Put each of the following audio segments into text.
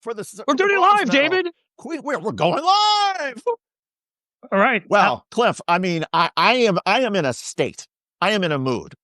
We're doing it live, David. We're going live. All right. Well, Cliff, I mean, I am in a state. I am in a mood.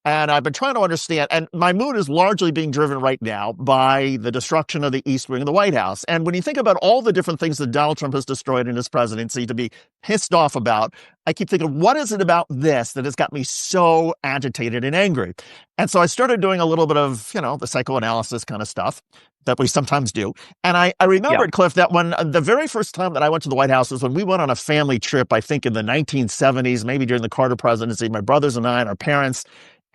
And I've been trying to understand, and my mood is largely being driven right now by the destruction of the East Wing of the White House. And when you think about all the different things that Donald Trump has destroyed in his presidency to be pissed off about, I keep thinking, what is it about this that has got me so agitated and angry? And so I started doing a little bit of, the psychoanalysis kind of stuff that we sometimes do. And I remembered, Cliff, that when the very first time that I went to the White House was when we went on a family trip, I think in the 1970s, maybe during the Carter presidency, my brothers and I and our parents.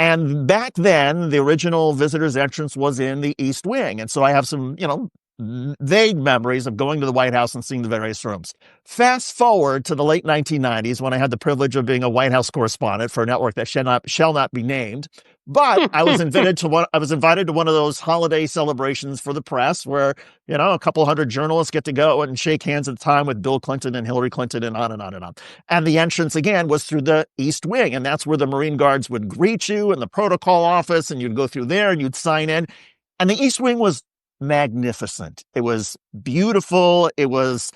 And back then, the original visitor's entrance was in the East Wing. And so I have some, vague memories of going to the White House and seeing the various rooms. Fast forward to the late 1990s when I had the privilege of being a White House correspondent for a network that shall not be named. But I was invited to one of those holiday celebrations for the press where, a couple hundred journalists get to go and shake hands at the time with Bill Clinton and Hillary Clinton and on and on and on. And the entrance again was through the East Wing. And that's where the Marine Guards would greet you in the protocol office, and you'd go through there and you'd sign in. And the East Wing was magnificent. It was beautiful. It was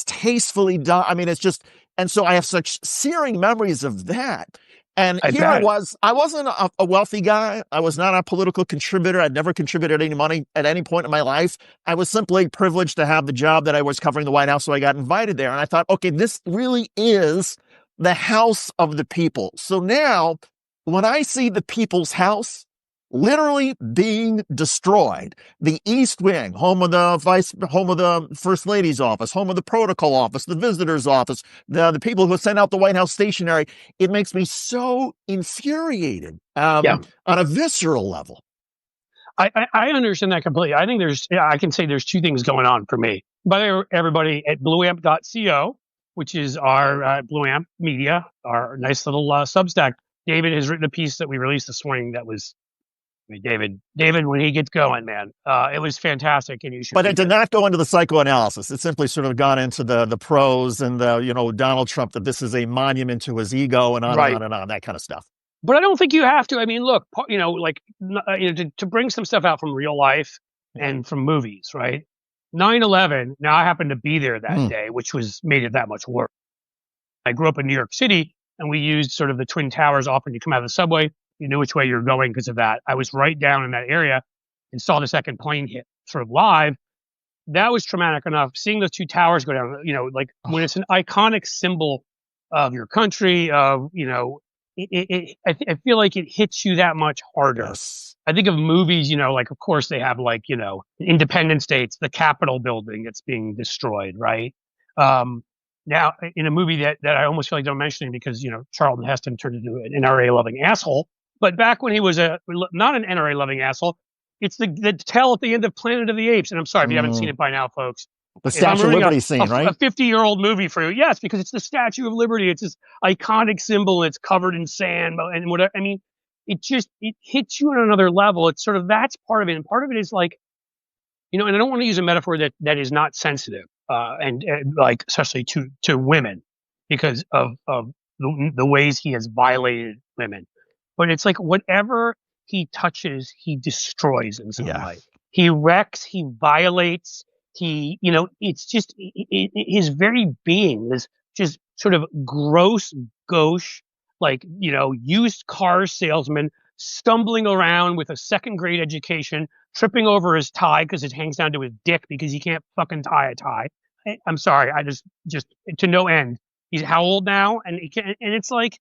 tastefully done. I mean, and so I have such searing memories of that. And I wasn't a wealthy guy. I was not a political contributor. I'd never contributed any money at any point in my life. I was simply privileged to have the job that I was covering the White House. So I got invited there. And I thought, okay, this really is the house of the people. So now when I see the people's house literally being destroyed, the East Wing, home of the First Lady's office, home of the protocol office, the visitor's office, the people who sent out the White House stationery, it makes me so infuriated on a visceral level. I understand that completely. I think I can say there's two things going on for me. By the way, everybody at blueamp.co, which is our Blue Amp Media, our nice little Substack, David has written a piece that we released this morning that was, David, when he gets going, man, it was fantastic. And you should. But it did not go into the psychoanalysis. It simply sort of got into the prose and Donald Trump, that this is a monument to his ego and on and on and on, that kind of stuff. But I don't think you have to. I mean, look, to bring some stuff out from real life and from movies, right? 9/11. Now I happened to be there that day, which made it that much worse. I grew up in New York City, and we used sort of the Twin Towers often. You come out of the subway. You knew which way you're going because of that. I was right down in that area and saw the second plane hit sort of live. That was traumatic enough. Seeing those two towers go down, when it's an iconic symbol of your country, I feel like it hits you that much harder. Yes. I think of movies, of course they have Independence Day, it's the Capitol building that's being destroyed, right? Now, in a movie that I almost feel like don't mention because, Charlton Heston turned into an NRA-loving asshole. But back when he was not an NRA-loving asshole, it's the tell at the end of Planet of the Apes. And I'm sorry if you haven't seen it by now, folks. The Statue of Liberty scene, right? A 50-year-old movie for you. Yes, because it's the Statue of Liberty. It's this iconic symbol. It's covered in sand and whatever. I mean, it hits you on another level. It's sort of, that's part of it. And part of it is and I don't want to use a metaphor that is not sensitive, and especially to women because of the ways he has violated women. But it's like whatever he touches, he destroys in some way. He wrecks, he violates, it's just his very being, this just sort of gross, gauche, used car salesman stumbling around with a second grade education, tripping over his tie because it hangs down to his dick because he can't fucking tie a tie. I'm sorry, I just to no end. He's how old now? And it's like,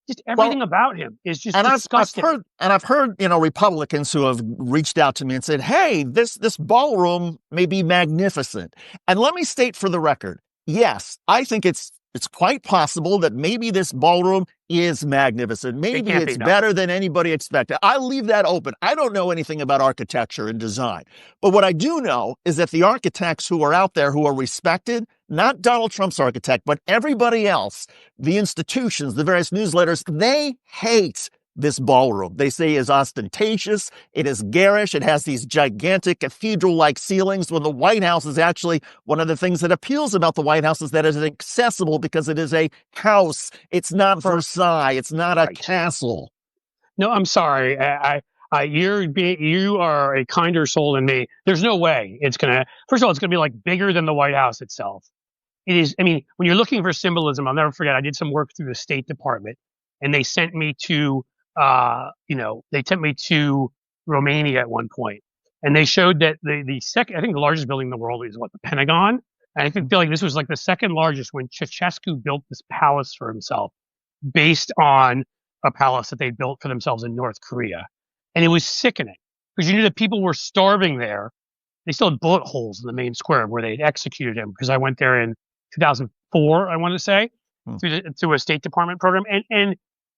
just everything about him is just disgusting. I've heard, Republicans who have reached out to me and said, hey, this ballroom may be magnificent. And let me state for the record, yes, I think it's quite possible that maybe this ballroom is magnificent. Maybe it's better than anybody expected. I'll leave that open. I don't know anything about architecture and design. But what I do know is that the architects who are out there who are respected, not Donald Trump's architect, but everybody else, the institutions, the various newsletters, they hate this ballroom. They say is ostentatious. It is garish. It has these gigantic cathedral-like ceilings when the White House is actually one of the things that appeals about the White House is that it is accessible because it is a house. It's not Versailles. It's not a castle. No, I'm sorry. You are a kinder soul than me. There's no way it's gonna. First of all, it's gonna be like bigger than the White House itself. It is. I mean, when you're looking for symbolism, I'll never forget. I did some work through the State Department, and they sent me to, they sent me to Romania at one point, and they showed that the second, I think the largest building in the world is what, the Pentagon. And I feel like this was like the second largest when Ceausescu built this palace for himself, based on a palace that they built for themselves in North Korea, and it was sickening because you knew that people were starving there. They still had bullet holes in the main square where they'd executed him, because I went there in 2004, I want to say, through a State Department program, and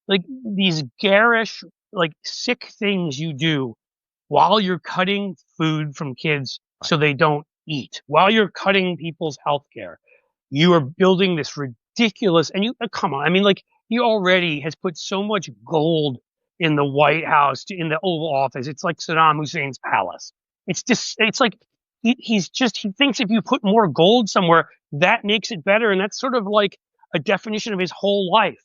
like these garish, like sick things you do while you're cutting food from kids so they don't eat, while you're cutting people's health care. You are building this ridiculous, and come on, I mean, like, he already has put so much gold in the White House, in the Oval Office. It's like Saddam Hussein's palace. It's just, it's like he thinks if you put more gold somewhere, that makes it better. And that's sort of like a definition of his whole life.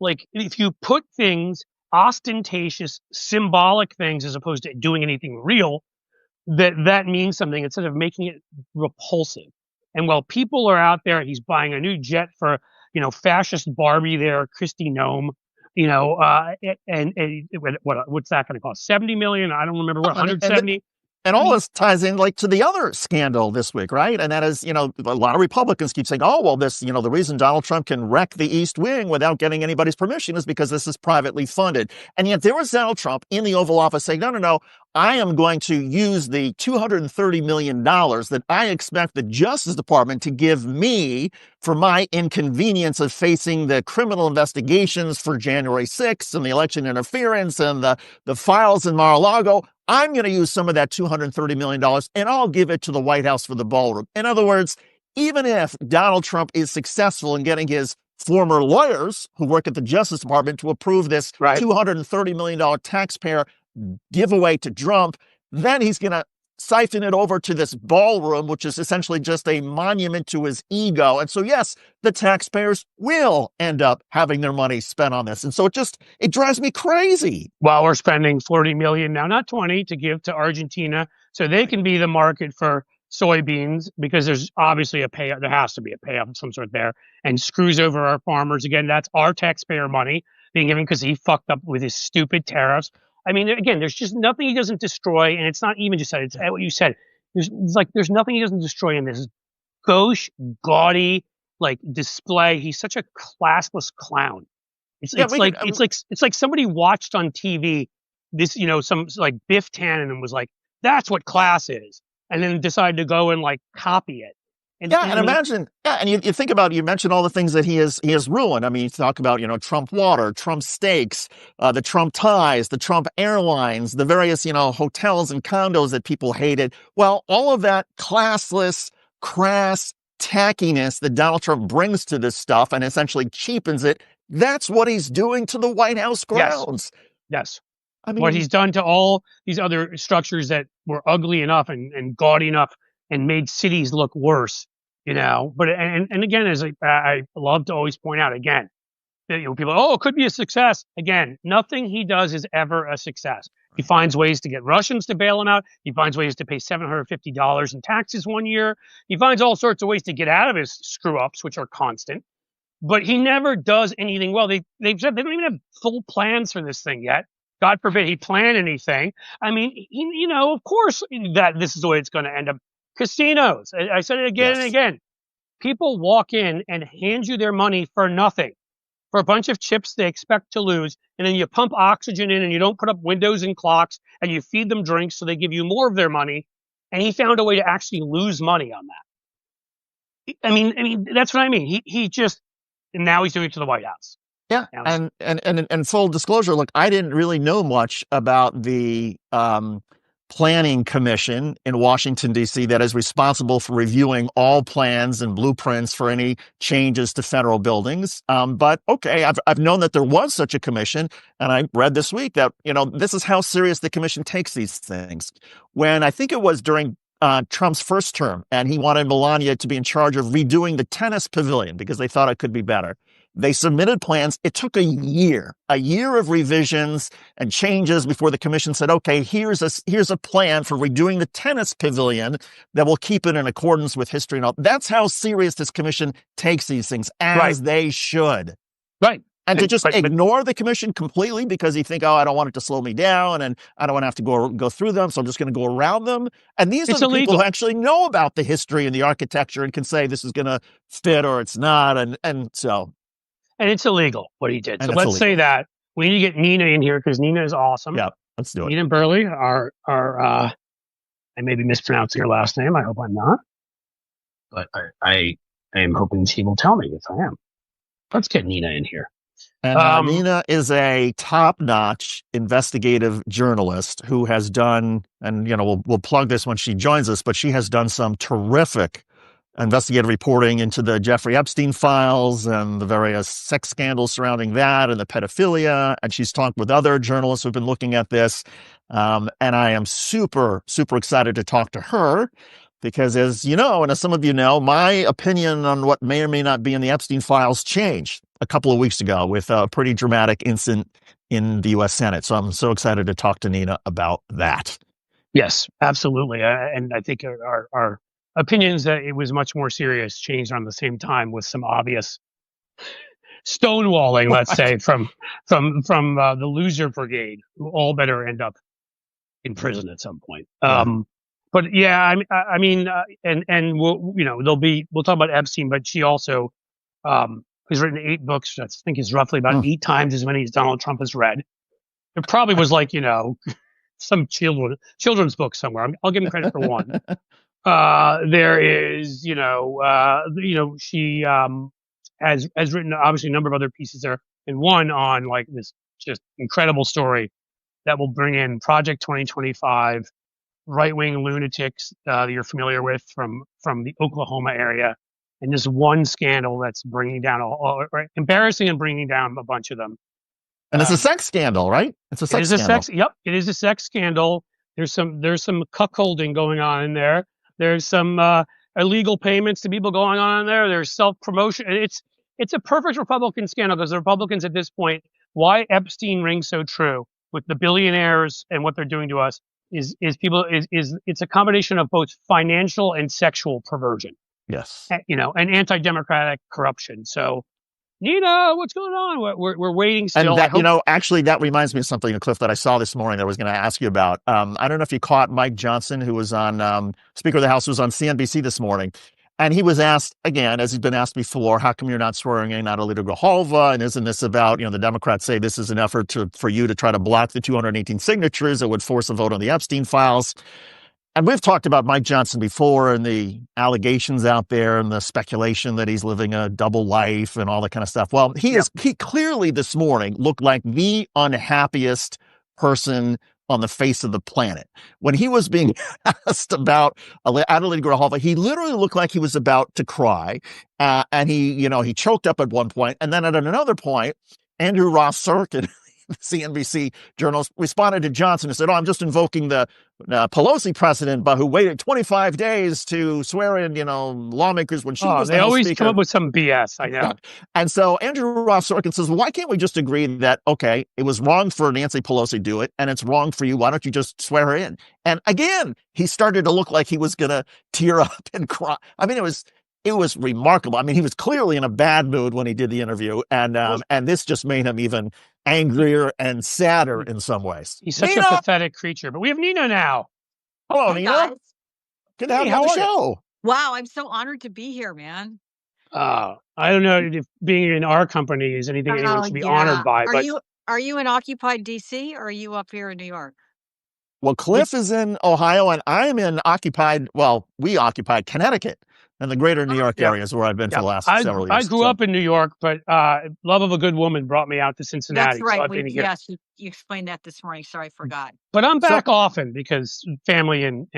Like, if you put things, ostentatious, symbolic things, as opposed to doing anything real, that means something instead of making it repulsive. And while people are out there, he's buying a new jet for, fascist Barbie there, Christy Nome, and what's that going to cost? 70 million? I don't remember what, 170. And all this ties in like to the other scandal this week, right? And that is, a lot of Republicans keep saying, oh, well, this, the reason Donald Trump can wreck the East Wing without getting anybody's permission is because this is privately funded. And yet there was Donald Trump in the Oval Office saying, no, I am going to use the $230 million that I expect the Justice Department to give me for my inconvenience of facing the criminal investigations for January 6th and the election interference and the files in Mar-a-Lago. I'm going to use some of that $230 million and I'll give it to the White House for the ballroom. In other words, even if Donald Trump is successful in getting his former lawyers who work at the Justice Department to approve this $230 million taxpayer giveaway to Trump, then he's going to siphon it over to this ballroom, which is essentially just a monument to his ego. And so, yes, the taxpayers will end up having their money spent on this. And so it drives me crazy. Well, we're spending 40 million now, not 20, to give to Argentina so they can be the market for soybeans, because there's obviously there has to be a payoff of some sort there, and screws over our farmers. Again, that's our taxpayer money being given because he fucked up with his stupid tariffs. I mean, again, there's just nothing he doesn't destroy, and it's not even just that. It's what you said. There's nothing he doesn't destroy in this gauche, gaudy, like, display. He's such a classless clown. It's like somebody watched on TV this, some like Biff Tannen, and was like, that's what class is, and then decided to go and like copy it. And imagine, and you think about, you mentioned all the things that he has ruined. I mean, you talk about, Trump water, Trump steaks, the Trump ties, the Trump airlines, the various, hotels and condos that people hated. Well, all of that classless, crass tackiness that Donald Trump brings to this stuff and essentially cheapens it, that's what he's doing to the White House grounds. Yes. I mean, what he's done to all these other structures that were ugly enough and gaudy enough and made cities look worse, But and again, as I love to always point out, again, that, people, it could be a success. Again, nothing he does is ever a success. He finds ways to get Russians to bail him out. He finds ways to pay $750 in taxes one year. He finds all sorts of ways to get out of his screw ups, which are constant. But he never does anything well. They've said they don't even have full plans for this thing yet. God forbid he plan anything. I mean, of course that this is the way it's going to end up. Casinos. I said it again and again. People walk in and hand you their money for nothing, for a bunch of chips they expect to lose, and then you pump oxygen in and you don't put up windows and clocks, and you feed them drinks so they give you more of their money. And he found a way to actually lose money on that. I mean, that's what I mean. He just, and now he's doing it to the White House. Yeah, and full disclosure, look, I didn't really know much about the planning commission in Washington, D.C. that is responsible for reviewing all plans and blueprints for any changes to federal buildings. But okay, I've known that there was such a commission, and I read this week that, this is how serious the commission takes these things. When I think it was during Trump's first term, and he wanted Melania to be in charge of redoing the tennis pavilion because they thought it could be better. They submitted plans. It took a year of revisions and changes before the commission said, okay, here's a plan for redoing the tennis pavilion that will keep it in accordance with history and all. That's how serious this commission takes these things, as they should. Right. And to just ignore the commission completely because you think, oh, I don't want it to slow me down and I don't want to have to go through them, so I'm just going to go around them. And these are the people who actually know about the history and the architecture and can say this is going to fit or it's not. And it's illegal what he did. So let's say that. We need to get Nina in here because Nina is awesome. Yeah, let's do it. Nina and Burleigh are I may be mispronouncing her last name. I hope I'm not. But I am hoping she will tell me if I am. Let's get Nina in here. And Nina is a top-notch investigative journalist who has done, and we'll plug this when she joins us, but she has done some terrific investigative reporting into the Jeffrey Epstein files and the various sex scandals surrounding that and the pedophilia. And she's talked with other journalists who've been looking at this. And I am super, super excited to talk to her. Because as you know, and as some of you know, my opinion on what may or may not be in the Epstein files changed a couple of weeks ago with a pretty dramatic incident in the U.S. Senate. So I'm so excited to talk to Nina about that. Yes, absolutely. And I think our opinions that it was much more serious changed around the same time with some obvious stonewalling, let's say, from the loser brigade, who all better end up in prison at some point. But yeah, I mean, and we'll talk about Epstein, but she also has written 8 books. I think is roughly about 8 times as many as Donald Trump has read. It probably was like some children's book somewhere. I'll give him credit for one. There is she has written obviously a number of other pieces there, and one on like this just incredible story that will bring in Project 2025. Right-wing lunatics that you're familiar with from the Oklahoma area, and this one scandal that's bringing down embarrassing and bringing down a bunch of them. And it's a sex scandal, right? It's a sex scandal. Yep, it is a sex scandal. There's some cuckolding going on in there. There's some illegal payments to people going on in there. There's self-promotion. It's a perfect Republican scandal because the Republicans at this point, why Epstein rings so true with the billionaires and what they're doing to us. Is it's a combination of both financial and sexual perversion. Yes. And anti-democratic corruption. So, Nina, what's going on? We're waiting still. And actually, that reminds me of something, Cliff, that I saw this morning that I was going to ask you about. I don't know if you caught Mike Johnson, who was on Speaker of the House, was on CNBC this morning. And he was asked, again, as he's been asked before, how come you're not swearing in Adelita Grijalva? And isn't this about, the Democrats say this is an effort for you to try to block the 218 signatures that would force a vote on the Epstein files? And we've talked about Mike Johnson before and the allegations out there and the speculation that he's living a double life and all that kind of stuff. Well, he clearly this morning looked like the unhappiest person on the face of the planet. When he was being asked about Adelita Grijalva, he literally looked like he was about to cry. And he choked up at one point. And then at another point, Andrew Ross Sorkin, the CNBC journalist, responded to Johnson and said, I'm just invoking the Pelosi precedent, but who waited 25 days to swear in, lawmakers when she was the House always Speaker. Come up with some BS, I know. And so Andrew Ross Sorkin says, well, why can't we just agree that, okay, it was wrong for Nancy Pelosi to do it, and it's wrong for you. Why don't you just swear her in? And again, he started to look like he was going to tear up and cry. I mean, it was remarkable. I mean, he was clearly in a bad mood when he did the interview, and this just made him even angrier and sadder in some ways. He's such a pathetic creature. But we have Nina now. Hello, Nina. Guys. Good to have you on the show. Wow, I'm so honored to be here, man. I don't know if being in our company is anything anyone should be honored by. Are you in occupied DC or are you up here in New York? Well, Cliff is in Ohio, and I'm in we occupied Connecticut. And the greater New York area is where I've been for the last several years. I grew up in New York, but love of a good woman brought me out to Cincinnati. That's right. So yes, you explained that this morning. Sorry, I forgot. But I'm back often because family and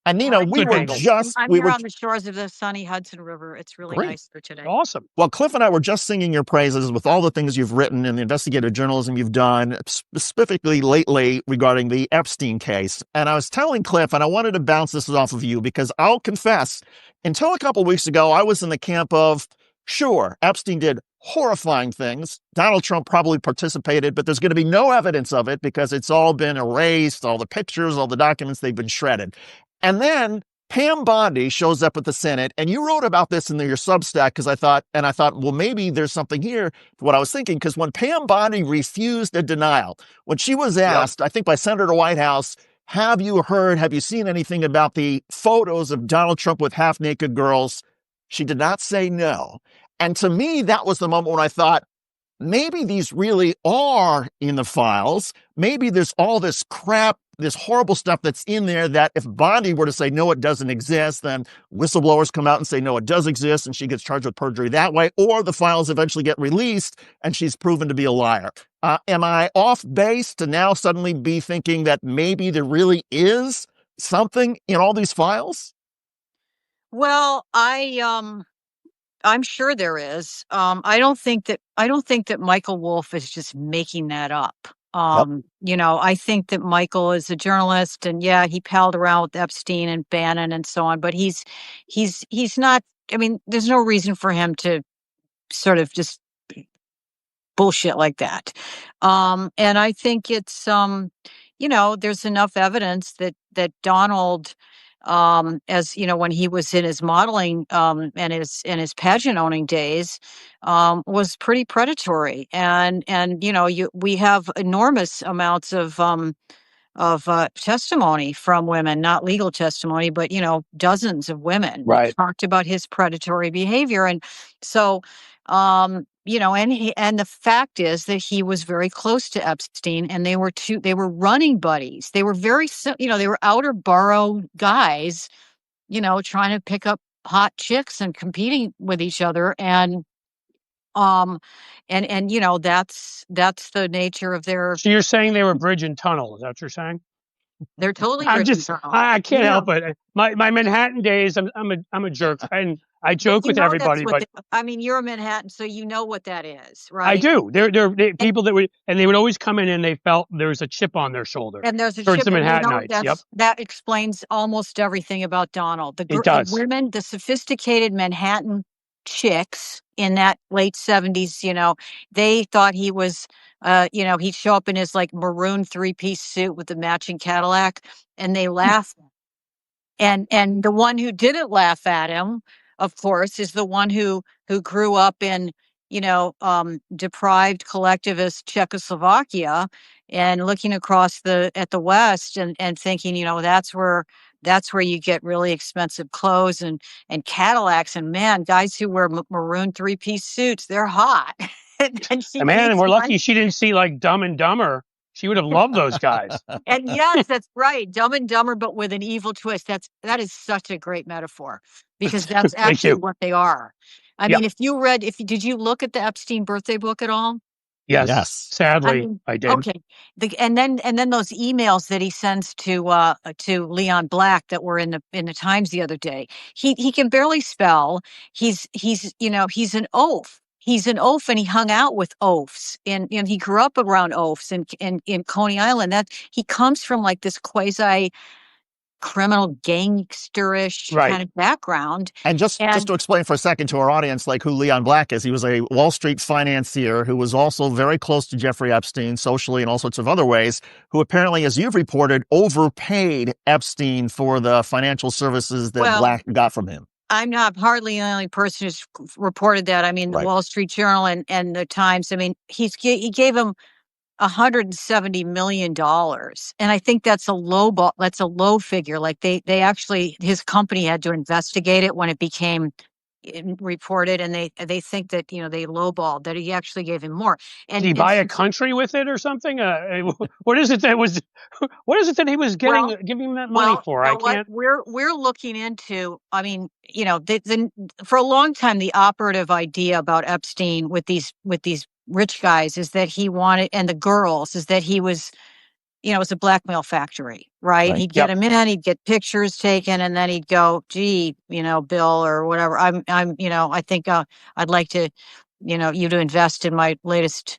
And Nina, I'm here on the shores of the sunny Hudson River. It's really nice here today. Awesome. Well, Cliff and I were just singing your praises with all the things you've written and the investigative journalism you've done, specifically lately regarding the Epstein case. And I was telling Cliff, and I wanted to bounce this off of you because I'll confess, until a couple of weeks ago, I was in the camp of, sure, Epstein did horrifying things. Donald Trump probably participated, but there's going to be no evidence of it because it's all been erased. All the pictures, all the documents, they've been shredded. And then Pam Bondi shows up at the Senate, and you wrote about this in your Substack because I thought, well, maybe there's something here to what I was thinking. Because when Pam Bondi refused a denial, when she was asked, I think by Senator Whitehouse, have you seen anything about the photos of Donald Trump with half-naked girls? She did not say no. And to me, that was the moment when I thought, maybe these really are in the files. Maybe there's all this crap, this horrible stuff that's in there that if Bondi were to say, no, it doesn't exist, then whistleblowers come out and say, no, it does exist, and she gets charged with perjury that way, or the files eventually get released and she's proven to be a liar. Am I off base to now suddenly be thinking that maybe there really is something in all these files? Well, I'm sure there is. I don't think that Michael Wolff is just making that up. I think that Michael is a journalist, and yeah, he palled around with Epstein and Bannon and so on, but he's not. I mean, there's no reason for him to sort of just bullshit like that. And I think it's there's enough evidence that Donald, as when he was in his modeling and his pageant owning days, was pretty predatory, and we have enormous amounts of testimony from women, not legal testimony, but dozens of women that talked about his predatory behavior. And so and the fact is that he was very close to Epstein, and they were running buddies. They were they were outer borough guys, trying to pick up hot chicks and competing with each other. And that's the nature of their. So you're saying they were bridge and tunnel? Is that what you're saying? They're totally. I can't help it. My Manhattan days, I'm a jerk, and I joke with everybody. But you're a Manhattan, so you know what that is, right? I do. They're people that would always come in and they felt there was a chip on their shoulder. And there's a chip. The Manhattanites. That explains almost everything about Donald. It does. The women, the sophisticated Manhattan chicks in that late 70s, they thought he was. He'd show up in his like maroon 3-piece suit with the matching Cadillac, and they laughed. And the one who didn't laugh at him, of course, is the one who grew up in deprived collectivist Czechoslovakia and looking across at the West and thinking, that's where you get really expensive clothes and Cadillacs, and man, guys who wear maroon 3-piece suits, they're hot. And we're lucky she didn't see like Dumb and Dumber. She would have loved those guys. And yes, that's right. Dumb and Dumber, but with an evil twist. That is such a great metaphor, because that's actually what they are. I mean, did you look at the Epstein birthday book at all? Yes. Sadly, I did. Okay. And then those emails that he sends to Leon Black that were in the Times the other day. He can barely spell. He's an oaf. He's an oaf, and he hung out with oafs, and he grew up around oafs in Coney Island. That he comes from like this quasi criminal gangsterish kind of background. And just to explain for a second to our audience, like who Leon Black is, he was a Wall Street financier who was also very close to Jeffrey Epstein socially and all sorts of other ways, who apparently, as you've reported, overpaid Epstein for the financial services that Black got from him. I'm not hardly the only person who's reported that. I mean, the Wall Street Journal and the Times. I mean, he gave him $170 million, and I think that's a low figure. Like they actually, his company had to investigate it when it became reported, and they think that they lowballed that he actually gave him more. And did he buy a country with it or something? What is it that he was giving him that money for? I can't. We're looking into. I mean, for a long time, the operative idea about Epstein with these rich guys is that he wanted, and the girls, is that he was. It was a blackmail factory, right? He'd get him in, he'd get pictures taken, and then he'd go, gee, Bill or whatever. I think I'd like to, you to invest in my latest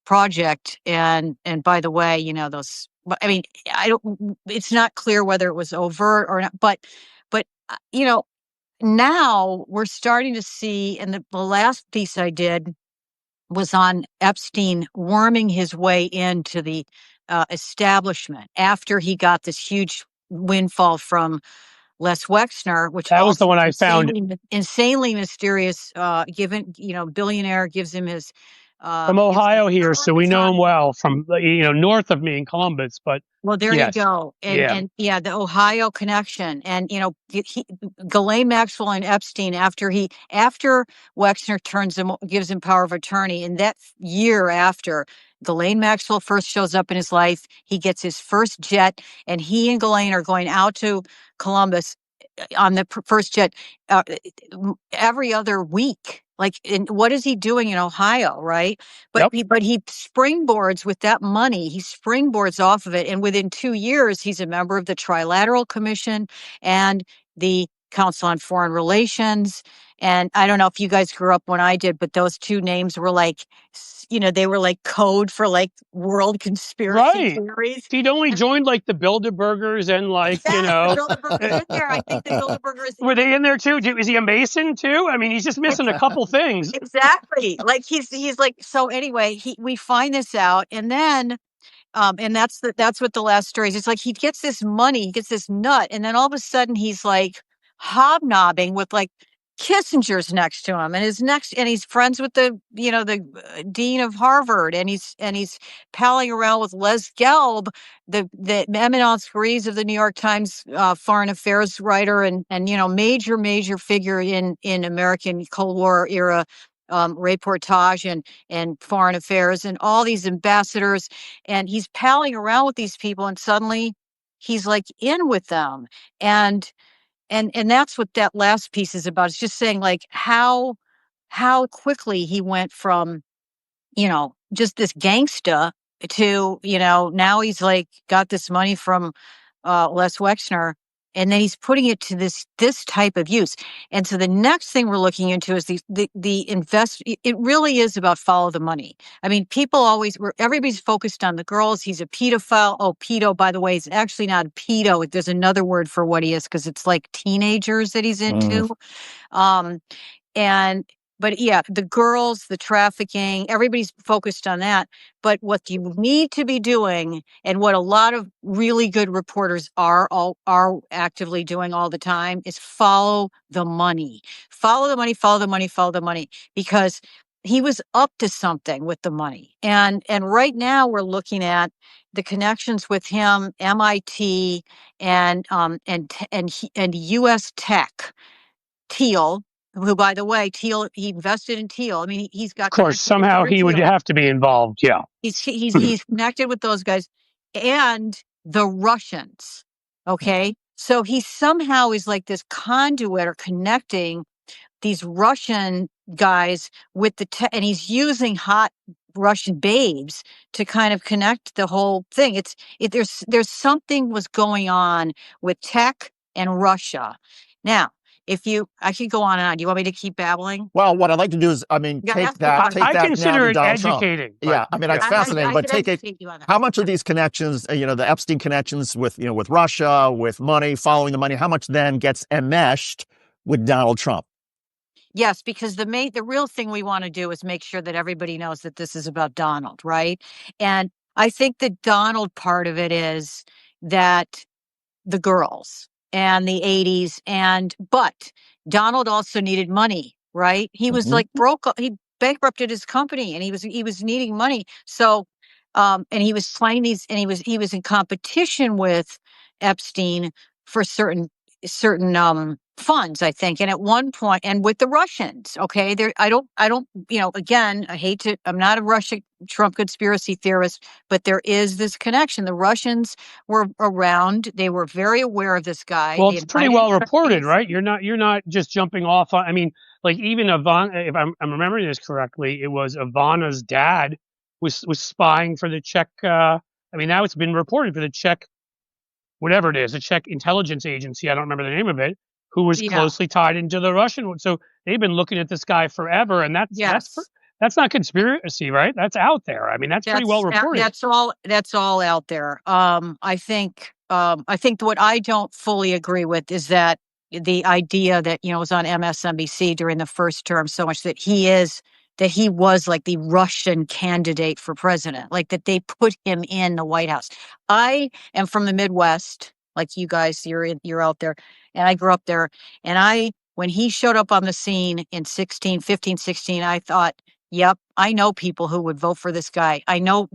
project. And by the way, those. I mean, it's not clear whether it was overt or not, but now we're starting to see, and the last piece I did was on Epstein worming his way into the establishment after he got this huge windfall from Les Wexner, which That was the also one I is found. insanely mysterious. Given, billionaire gives him his From Ohio here, so we know him well from north of me in Columbus. But well, there yes, you go, and the Ohio connection, and Ghislaine Maxwell and Epstein after Wexner gives him power of attorney, and that year after Ghislaine Maxwell first shows up in his life, he gets his first jet, and he and Ghislaine are going out to Columbus on the first jet every other week. Like, what is he doing in Ohio, right? But he springboards with that money. He springboards off of it, and within 2 years, he's a member of the Trilateral Commission and the Council on Foreign Relations. And I don't know if you guys grew up when I did, but those two names were like, they were like code for like world conspiracy theories. He'd only joined like the Bilderbergers and like, the Bilderbergers in there. I think the Bilderbergers. Were they in there too? Is he a Mason too? I mean, he's just missing a couple things. Exactly. Like he's like, so anyway, we find this out, and then and that's what the last story is. It's like he gets this money, he gets this nut, and then all of a sudden he's like hobnobbing with like Kissinger's next to him, and he's friends with the dean of Harvard, and he's palling around with Les Gelb, the eminence grise of the New York Times foreign affairs writer, and major figure in American Cold War era reportage and foreign affairs, and all these ambassadors, and he's palling around with these people, and suddenly he's like in with them, and that's what that last piece is about. It's just saying like how quickly he went from just this gangsta to now he's like got this money from Les Wexner, and then he's putting it to this type of use. And so the next thing we're looking into is the invest. It really is about follow the money. I mean, everybody's focused on the girls. He's a pedophile. Oh, pedo, by the way, is actually not a pedo. There's another word for what he is, because it's like teenagers that he's into. But yeah, the girls, the trafficking, everybody's focused on that. But what you need to be doing, and what a lot of really good reporters are actively doing all the time, is follow the money. Follow the money, follow the money, follow the money. Because he was up to something with the money. And right now we're looking at the connections with him, MIT and US Tech, Thiel, who, by the way, Thiel, he invested in Thiel. I mean, he's got. Of course, somehow he would have to be involved. Yeah, he's connected with those guys and the Russians. Okay, so he somehow is like this conduit or connecting these Russian guys with and he's using hot Russian babes to kind of connect the whole thing. There's something was going on with tech and Russia. Now, I could go on and on. Do you want me to keep babbling? Well, what I'd like to do is, take that. I consider it educating. Yeah, it's fascinating. But take it. How much of these connections, the Epstein connections with Russia, with money, following the money, how much then gets enmeshed with Donald Trump? Yes, because the real thing we want to do is make sure that everybody knows that this is about Donald, right? And I think the Donald part of it is that the girls and the 80s, but Donald also needed money, right? He was like broke. He bankrupted his company, and he was needing money. So, and he was playing these, and he was in competition with Epstein for certain funds, I think. And at one point, and with the Russians, okay, I don't, again, I'm not a Trump conspiracy theorist, but there is this connection. The Russians were around. They were very aware of this guy. Well, it's pretty well reported, right? You're not just jumping off on, I mean, like even Ivana, if I'm remembering this correctly, it was Ivana's dad was spying for the Czech, now it's been reported for the Czech, whatever it is, the Czech intelligence agency, I don't remember the name of it, who was closely tied into the Russian one. So they've been looking at this guy forever, and that's not conspiracy, right? That's out there. I mean, that's pretty well reported. That's all out there. I think what I don't fully agree with is that the idea that, you know, was on MSNBC during the first term so much that he was like the Russian candidate for president, like that they put him in the White House. I am from the Midwest, like you guys, you're out there, and I grew up there. And when he showed up on the scene in 15, 16, I thought, yep, I know people who would vote for this guy. I know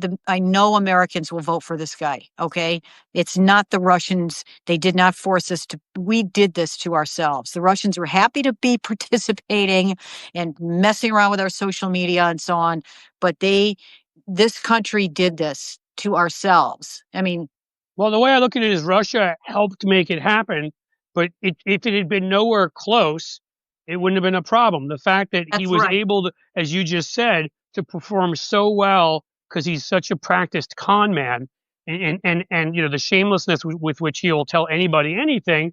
Americans will vote for this guy. Okay. It's not the Russians. They did not force us to, we did this to ourselves. The Russians were happy to be participating and messing around with our social media and so on. But this country did this to ourselves. I mean, well, the way I look at it is Russia helped make it happen, but if it had been nowhere close, it wouldn't have been a problem. The fact that he was able to, as you just said, to perform so well because he's such a practiced con man, and you know, the shamelessness with which he will tell anybody anything,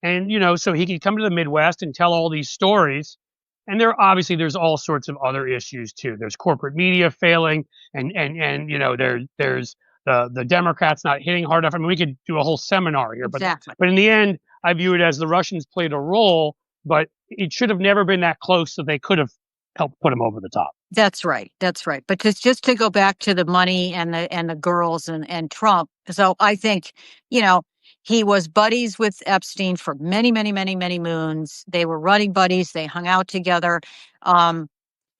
and you know, so he could come to the Midwest and tell all these stories. And there's all sorts of other issues too. There's corporate media failing, and you know, there's the Democrats not hitting hard enough. I mean, we could do a whole seminar here, exactly. But in the end, I view it as the Russians played a role, but it should have never been that close, so they could have helped put him over the top. That's right. That's right. But just to go back to the money and the girls and Trump. So I think, you know, he was buddies with Epstein for many, many, many, many moons. They were running buddies. They hung out together.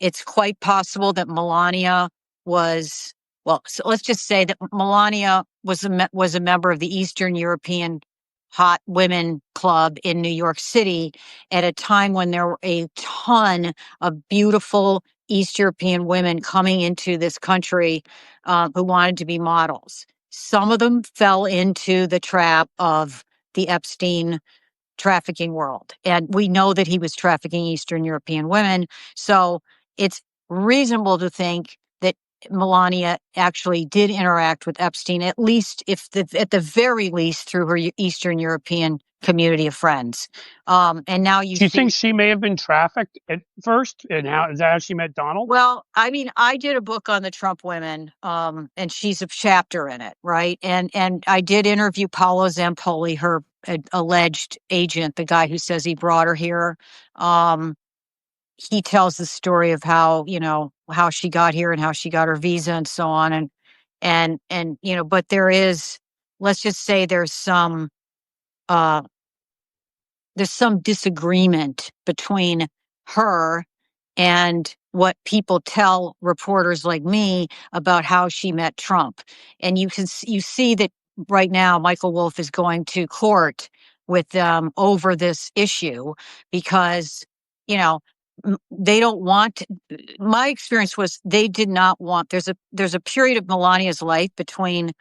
It's quite possible that Melania was, well, so let's just say that Melania was a member of the Eastern European Hot Women Club in New York City at a time when there were a ton of beautiful East European women coming into this country who wanted to be models. Some of them fell into the trap of the Epstein trafficking world. And we know that he was trafficking Eastern European women. So it's reasonable to think that Melania actually did interact with Epstein, at least at the very least through her Eastern European community of friends. And now Do you think she may have been trafficked at first, and is that how she met Donald? Well, I mean, I did a book on the Trump women, and she's a chapter in it, right? And I did interview Paolo Zampoli, her alleged agent, the guy who says he brought her here. He tells the story of how, you know, how she got here and how she got her visa and so on. And you know, but let's just say there's some disagreement between her and what people tell reporters like me about how she met Trump. And you see that right now Michael Wolff is going to court with them over this issue because, you know, they don't want, my experience was they did not want, there's a period of Melania's life between,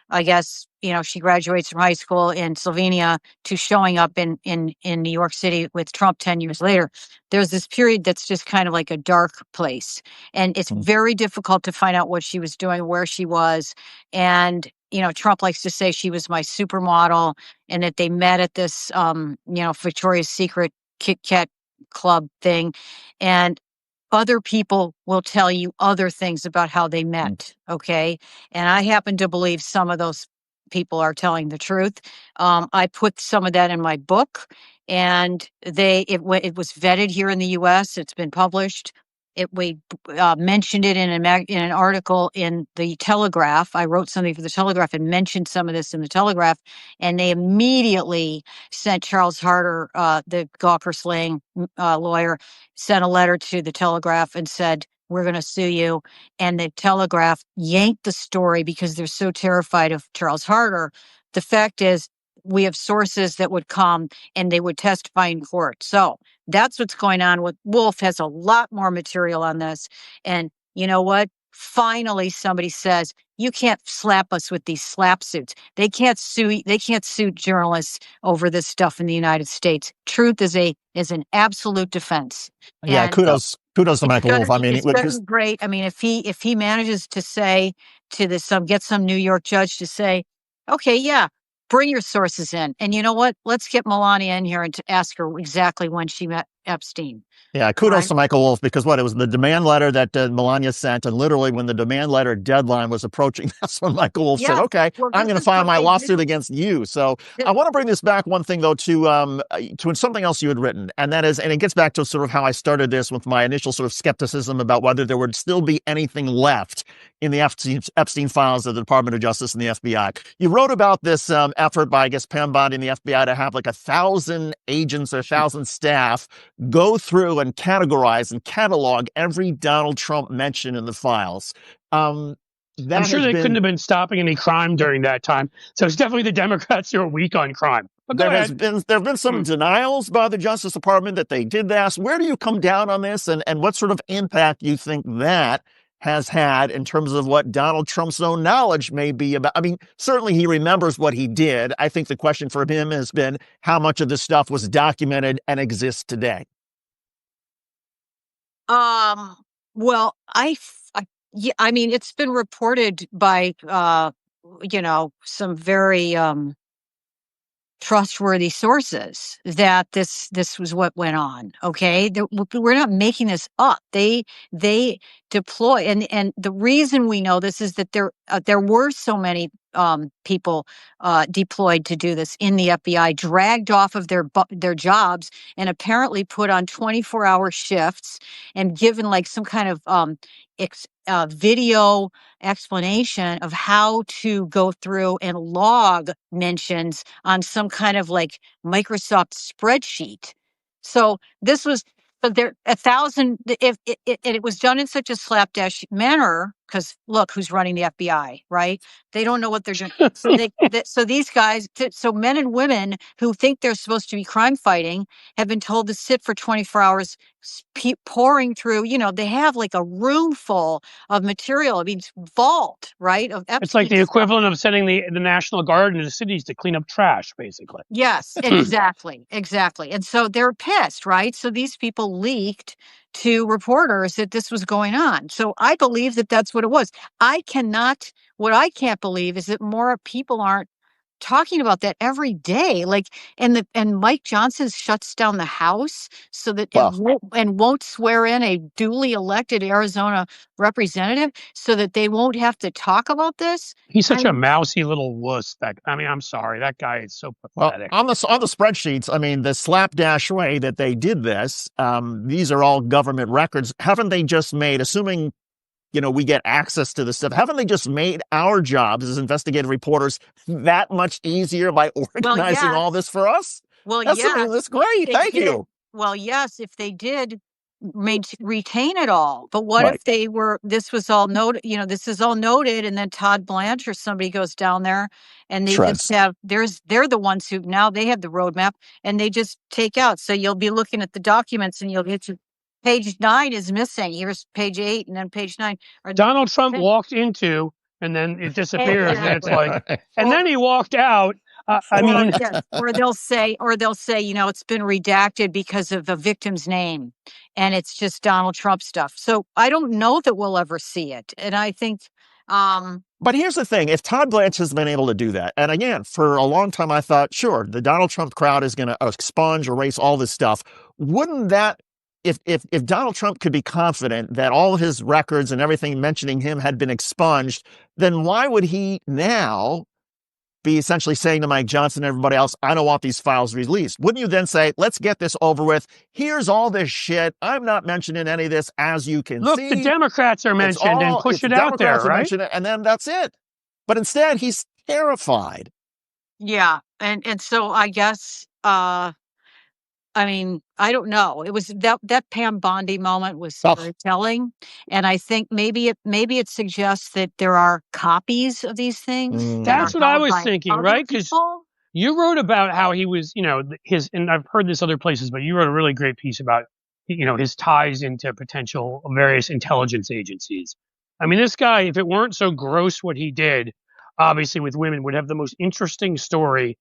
I guess, you know, she graduates from high school in Slovenia to showing up in New York City with Trump 10 years later. There's this period that's just kind of like a dark place. And it's very difficult to find out what she was doing, where she was. And, you know, Trump likes to say she was my supermodel and that they met at this, you know, Victoria's Secret Kit Kat club thing. And other people will tell you other things about how they met. Okay. And I happen to believe some of those people are telling the truth. I put some of that in my book, and it was vetted here in the US. It's been published. We mentioned it in an article in the Telegraph. I wrote something for the Telegraph and mentioned some of this in the Telegraph, and they immediately sent Charles Harder, the Gawker slaying lawyer, sent a letter to the Telegraph and said, "We're going to sue you." And the Telegraph yanked the story because they're so terrified of Charles Harder. The fact is, we have sources that would come and they would testify in court. So that's what's going on with Wolff. Has a lot more material on this. And you know what? Finally, somebody says, you can't slap us with these slap suits. They can't sue journalists over this stuff in the United States. Truth is an absolute defense. Yeah, and kudos to Michael Wolff. I mean, it's gonna be great. I mean, if he manages to say to get some New York judge to say, okay, yeah, bring your sources in. And you know what? Let's get Melania in here and to ask her exactly when she met Epstein. Yeah, kudos Right. to Michael Wolff, because it was the demand letter that Melania sent, and literally when the demand letter deadline was approaching, that's when Michael Wolff said, Yeah. "Okay, Well, I'm this going to is file what my they lawsuit do. against you." So Th- I want to bring this back one thing though to something else you had written, and that is, and it gets back to sort of how I started this with my initial sort of skepticism about whether there would still be anything left in the Epstein files of the Department of Justice and the FBI. You wrote about this effort by, I guess, Pam Bondi and the FBI to have like 1,000 agents or 1,000 staff go through and categorize and catalog every Donald Trump mention in the files. I'm That sure has they been couldn't have been stopping any crime during that time. So it's definitely the Democrats who are weak on crime. But go ahead. there have been some denials by the Justice Department that they did this. Where do you come down on this, and what sort of impact you think that has had in terms of what Donald Trump's own knowledge may be about? I mean, certainly he remembers what he did. I think the question for him has been how much of this stuff was documented and exists today. Well, yeah, I mean, it's been reported by, some very, trustworthy sources that this was what went on. Okay, we're not making this up. They deploy, and the reason we know this is that there were so many people deployed to do this in the FBI, dragged off of their jobs, and apparently put on 24-hour shifts and given like some kind of video explanation of how to go through and log mentions on some kind of like Microsoft spreadsheet. So this was, but there 1,000. If it was done in such a slapdash manner, because look who's running the FBI, right? They don't know what they're doing. So so these guys, so men and women who think they're supposed to be crime fighting have been told to sit for 24 hours pouring through. They have like a room full of material. I mean, vault, right? Of Epstein. It's like the equivalent of sending the National Guard into the cities to clean up trash, basically. Yes, exactly. And so they're pissed, right? So these people leaked to reporters that this was going on. So I believe that that's what it was. What I can't believe is that more people aren't talking about that every day. Like, and Mike Johnson shuts down the House so that won't swear in a duly elected Arizona representative so that they won't have to talk about this. He's such a mousy little wuss. I'm sorry, that guy is so pathetic. Well, on the spreadsheets, I mean, the slapdash way that they did this, these are all government records. Haven't they just made, assuming we get access to this stuff, haven't they just made our jobs as investigative reporters that much easier by organizing all this for us? Well, yes. That's great. Thank you. Well, yes, if they did retain it all. But what if this was all noted, this is all noted, and then Todd Blanche or somebody goes down there and they just they're the ones who now they have the roadmap and they just take out. So you'll be looking at the documents and you'll get to page 9 is missing. Here's page 8 and then page 9. Donald Trump walked into and then it disappears. And it's like, and then he walked out. Or they'll say, it's been redacted because of the victim's name and it's just Donald Trump stuff. So I don't know that we'll ever see it. And I think, but here's the thing, if Todd Blanche has been able to do that, and again, for a long time, I thought, sure, the Donald Trump crowd is going to expunge, erase all this stuff. Wouldn't that, if Donald Trump could be confident that all his records and everything mentioning him had been expunged, then why would he now be essentially saying to Mike Johnson and everybody else, I don't want these files released? Wouldn't you then say, let's get this over with. Here's all this shit. I'm not mentioning any of this, as you can see. Look, the Democrats are mentioned and push it out there, right? And then that's it. But instead, he's terrified. Yeah. And so I guess, I don't know. It was that Pam Bondi moment was very telling, and I think maybe it suggests that there are copies of these things. That's what I was thinking, right? Because you wrote about how he was, and I've heard this other places, but you wrote a really great piece about, his ties into potential various intelligence agencies. I mean, this guy, if it weren't so gross what he did, obviously with women, would have the most interesting story.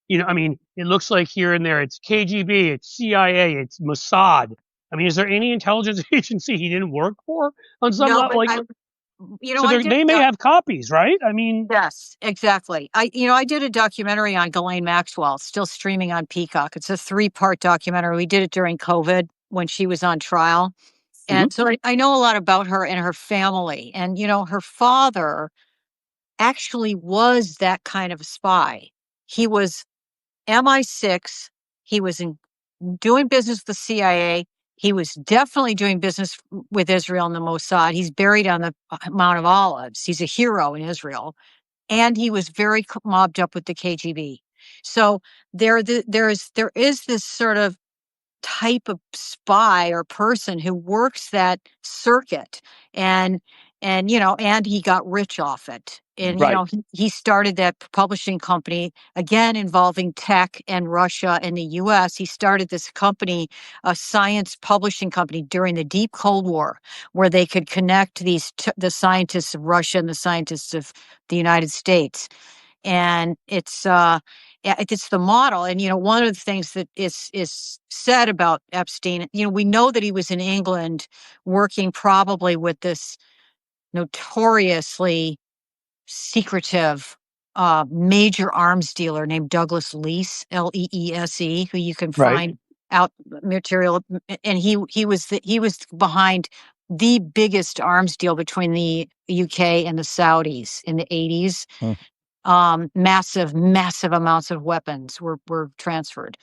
It looks like here and there, it's KGB, it's CIA, it's Mossad. I mean, is there any intelligence agency he didn't work for on some level? They may have copies, right? I mean, yes, exactly. I did a documentary on Ghislaine Maxwell, still streaming on Peacock. It's a 3-part documentary. We did it during COVID. when she was on trial. And so I know a lot about her and her family. And, her father actually was that kind of spy. He was MI6. He was doing business with the CIA. He was definitely doing business with Israel and the Mossad. He's buried on the Mount of Olives. He's a hero in Israel. And he was very mobbed up with the KGB. So there is this sort of type of spy or person who works that circuit, and he got rich off it. And he started that publishing company, again involving tech and Russia and the US. He started this company, a science publishing company, during the deep Cold War, where they could connect the scientists of Russia and the scientists of the United States. And it's the model. And, one of the things that is said about Epstein, we know that he was in England working probably with this notoriously secretive major arms dealer named Douglas Leese, Leese, who you can find out material. And he was behind the biggest arms deal between the UK and the Saudis in the 80s. Massive amounts of weapons were transferred.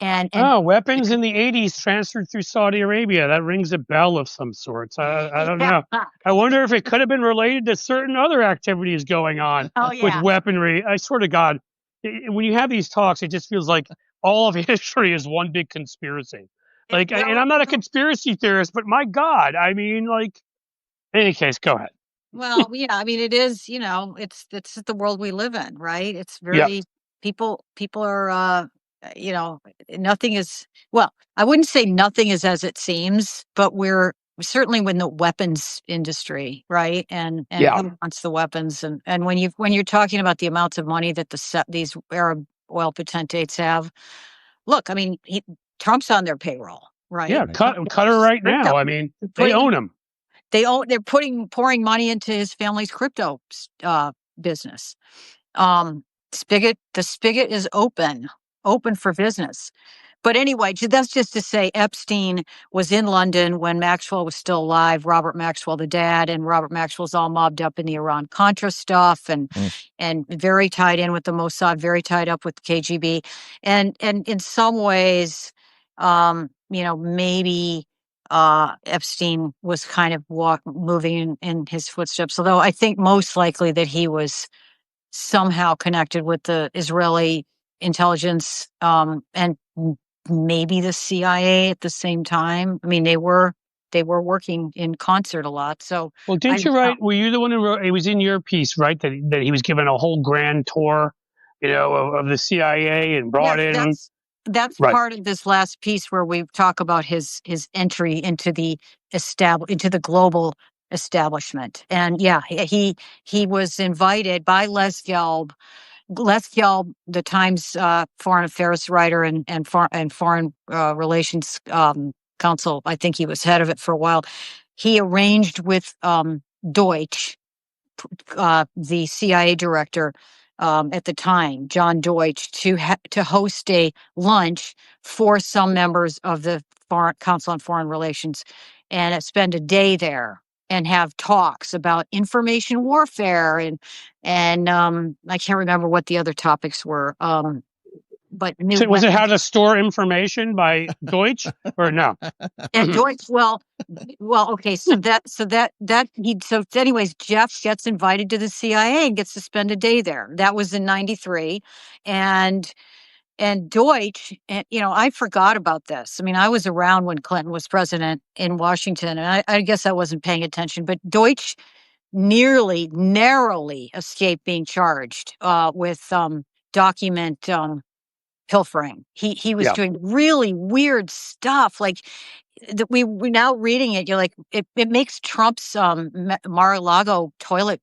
And weapons in the 80s transferred through Saudi Arabia. That rings a bell of some sorts. I don't know. I wonder if it could have been related to certain other activities going on with weaponry. I swear to God, when you have these talks, it just feels like all of history is one big conspiracy. And I'm not a conspiracy theorist, but my God, I mean, in any case, go ahead. Well, yeah, I mean, it is, it's the world we live in, right? It's very, people are, nothing is, well, I wouldn't say nothing is as it seems, but we're certainly in the weapons industry, right? And who wants the weapons? And when you're talking about the amounts of money that these Arab oil potentates have, look, I mean, Trump's on their payroll, right? Yeah, cut her right now. I mean, they own him. They're pouring money into his family's crypto business. The spigot is open for business. But anyway, that's just to say Epstein was in London when Maxwell was still alive, Robert Maxwell, the dad, and Robert Maxwell's all mobbed up in the Iran-Contra stuff and very tied in with the Mossad, very tied up with the KGB. And in some ways, maybe Epstein was kind of moving in his footsteps, although I think most likely that he was somehow connected with the Israeli intelligence and maybe the CIA at the same time. I mean, they were working in concert a lot. So, well, didn't you write? Were you the one who wrote? It was in your piece, right? That he was given a whole grand tour, of the CIA and brought in. That's part of this last piece where we talk about his entry into the global establishment. And he was invited by Les Gelb. Les Gelb, the Times foreign affairs writer and foreign relations council, I think he was head of it for a while. He arranged with Deutsch, the CIA director at the time, John Deutsch, to host a lunch for some members of the Council on Foreign Relations and spend a day there and have talks about information warfare and I can't remember what the other topics were. But was it how to store information by Deutsch or no? And Deutsch, well, okay. So anyways, Jeff gets invited to the CIA and gets to spend a day there. That was in '93, and Deutsch, I forgot about this. I mean, I was around when Clinton was president in Washington, and I guess I wasn't paying attention. But Deutsch narrowly escaped being charged with document pilfering. He was doing really weird stuff. Like we're now reading it. You're like, it makes Trump's Mar-a-Lago toilet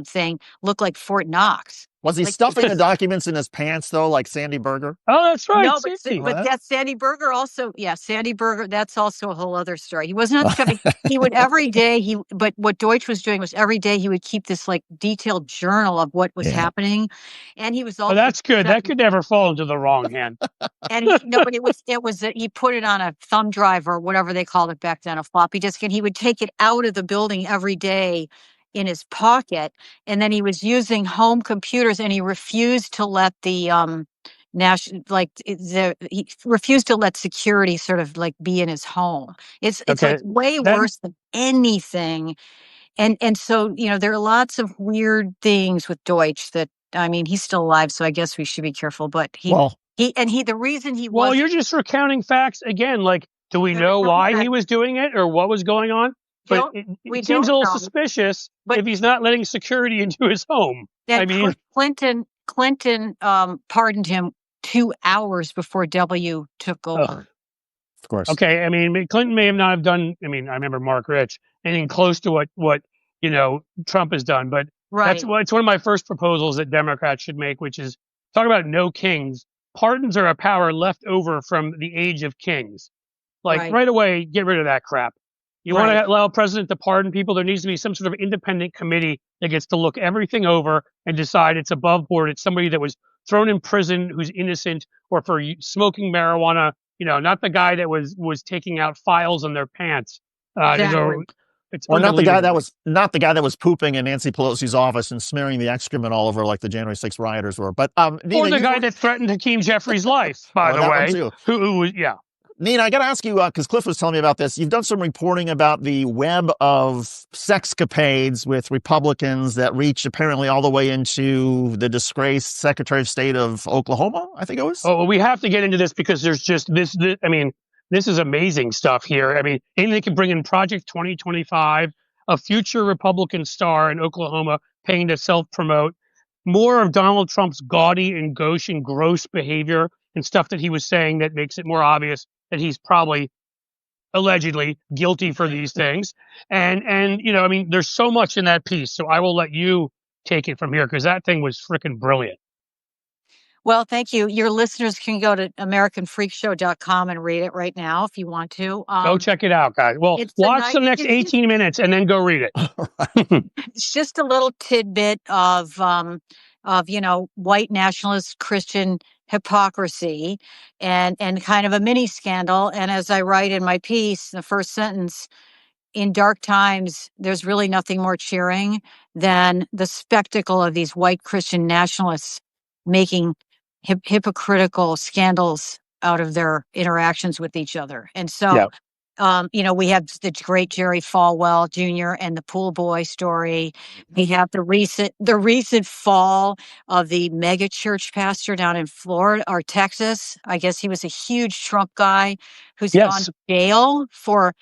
thing look like Fort Knox. Was he Like- stuffing the documents in his pants though, like Sandy Berger? Oh, that's right. No, Sandy. but that's Sandy Berger also. Yeah, Sandy Berger. That's also a whole other story. He was not stuffing. He would every day. But what Deutsch was doing was every day he would keep this like detailed journal of what was happening, and he was also. Oh, that's good. That could never fall into the wrong hand. And but it was he put it on a thumb drive or whatever they called it back then, a floppy disk, and he would take it out of the building every day in his pocket, and then he was using home computers, and he refused to let the he refused to let security sort of like be in his home. It's Okay. like way worse than anything. And so, there are lots of weird things with Deutsch that, I mean, he's still alive, so I guess we should be careful, but the reason he was. Well, you're just recounting facts again. Like, do we know why he was doing it or what was going on? But it seems a little suspicious if he's not letting security into his home. I mean, Clinton pardoned him 2 hours before W took over. Of course. Okay. I mean, Clinton may not have done. I mean, I remember Mark Rich anything close to what Trump has done. But it's one of my first proposals that Democrats should make, which is talk about no kings. Pardons are a power left over from the age of kings. Like right away, get rid of that crap. You want to allow a president to pardon people, there needs to be some sort of independent committee that gets to look everything over and decide it's above board. It's somebody that was thrown in prison who's innocent or for smoking marijuana, not the guy that was taking out files on their pants. Or not the guy that was pooping in Nancy Pelosi's office and smearing the excrement all over like the January 6th rioters were. But Nina, or the guy that threatened Hakeem Jeffrey's life, by the way, who was Nina, I got to ask you, because Cliff was telling me about this, you've done some reporting about the web of sexcapades with Republicans that reach apparently all the way into the disgraced Secretary of State of Oklahoma, I think it was. Oh, well, we have to get into this because there's just this I mean, this is amazing stuff here. I mean, and they can bring in Project 2025, a future Republican star in Oklahoma paying to self-promote, more of Donald Trump's gaudy and gauche and gross behavior and stuff that he was saying that makes it more obvious that he's probably allegedly guilty for these things. And I mean, there's so much in that piece. So I will let you take it from here because that thing was freaking brilliant. Well, thank you. Your listeners can go to AmericanFreakShow.com and read it right now if you want to. Go check it out, guys. Well, watch the next 18 minutes and then go read it. It's just a little tidbit of white nationalist Christian hypocrisy and kind of a mini scandal. And as I write in my piece, the first sentence, in dark times, there's really nothing more cheering than the spectacle of these white Christian nationalists making hypocritical scandals out of their interactions with each other. And so, we have the great Jerry Falwell Jr. and the pool boy story. We have the recent fall of the mega church pastor down in Florida or Texas. I guess he was a huge Trump guy who's gone to jail for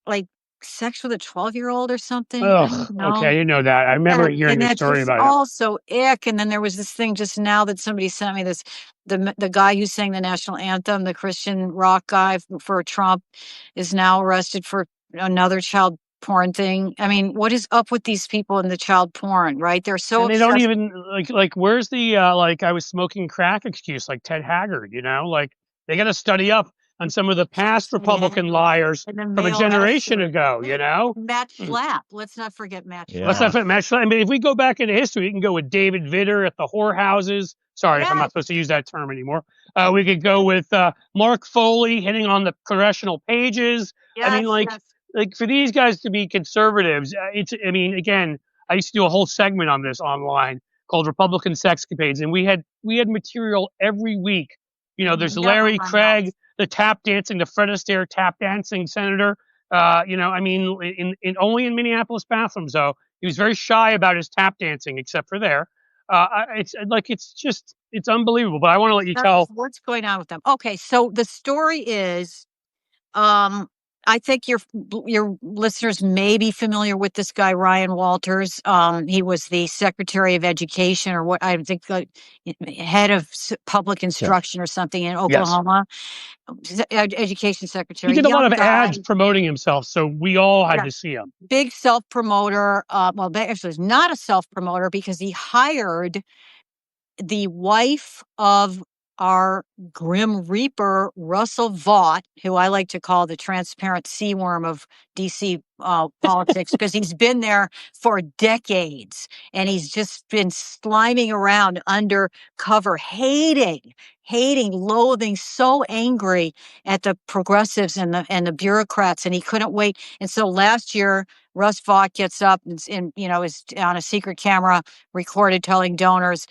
like sex with a 12-year-old or something. Oh, okay, I didn't know that. I remember hearing the story about it. Also ick. And then there was this thing just now that somebody sent me this. The guy who sang the national anthem, the Christian rock guy for Trump, is now arrested for another child porn thing. I mean, what is up with these people in the child porn, right? They're so and they don't even like where's the I was smoking crack excuse like Ted Haggard, like they got to study up on some of the past Republican liars from a generation ago, Matt Schlapp. Let's not forget Matt Schlapp. Let's not forget Matt Schlapp. I mean, if we go back into history, we can go with David Vitter at the whorehouses. Sorry if I'm not supposed to use that term anymore. We could go with Mark Foley hitting on the congressional pages. Yes, I mean, like for these guys to be conservatives, again, I used to do a whole segment on this online called Republican Sexcapades, and we had material every week. There's Larry Craig, the tap dancing, the Fred Astaire tap dancing senator. In only in Minneapolis bathrooms though. He was very shy about his tap dancing, except for there. It's unbelievable. But I want to let you tell what's going on with them. Okay, so the story is, I think your listeners may be familiar with this guy, Ryan Walters. He was the Secretary of Education, or what I think, head of public instruction or something in Oklahoma. Education He secretary. did a lot Young of guy, ads promoting himself, so we all had Yeah. to see him. big self-promoter. Well, actually, he's not a self-promoter because he hired the wife of our Grim Reaper, Russell Vaught, who I like to call the transparent sea worm of DC politics, because he's been there for decades and he's just been sliming around undercover, hating, loathing, so angry at the progressives and the bureaucrats, and he couldn't wait. And so last year, Russ Vaught gets up and is on a secret camera recorded telling donors,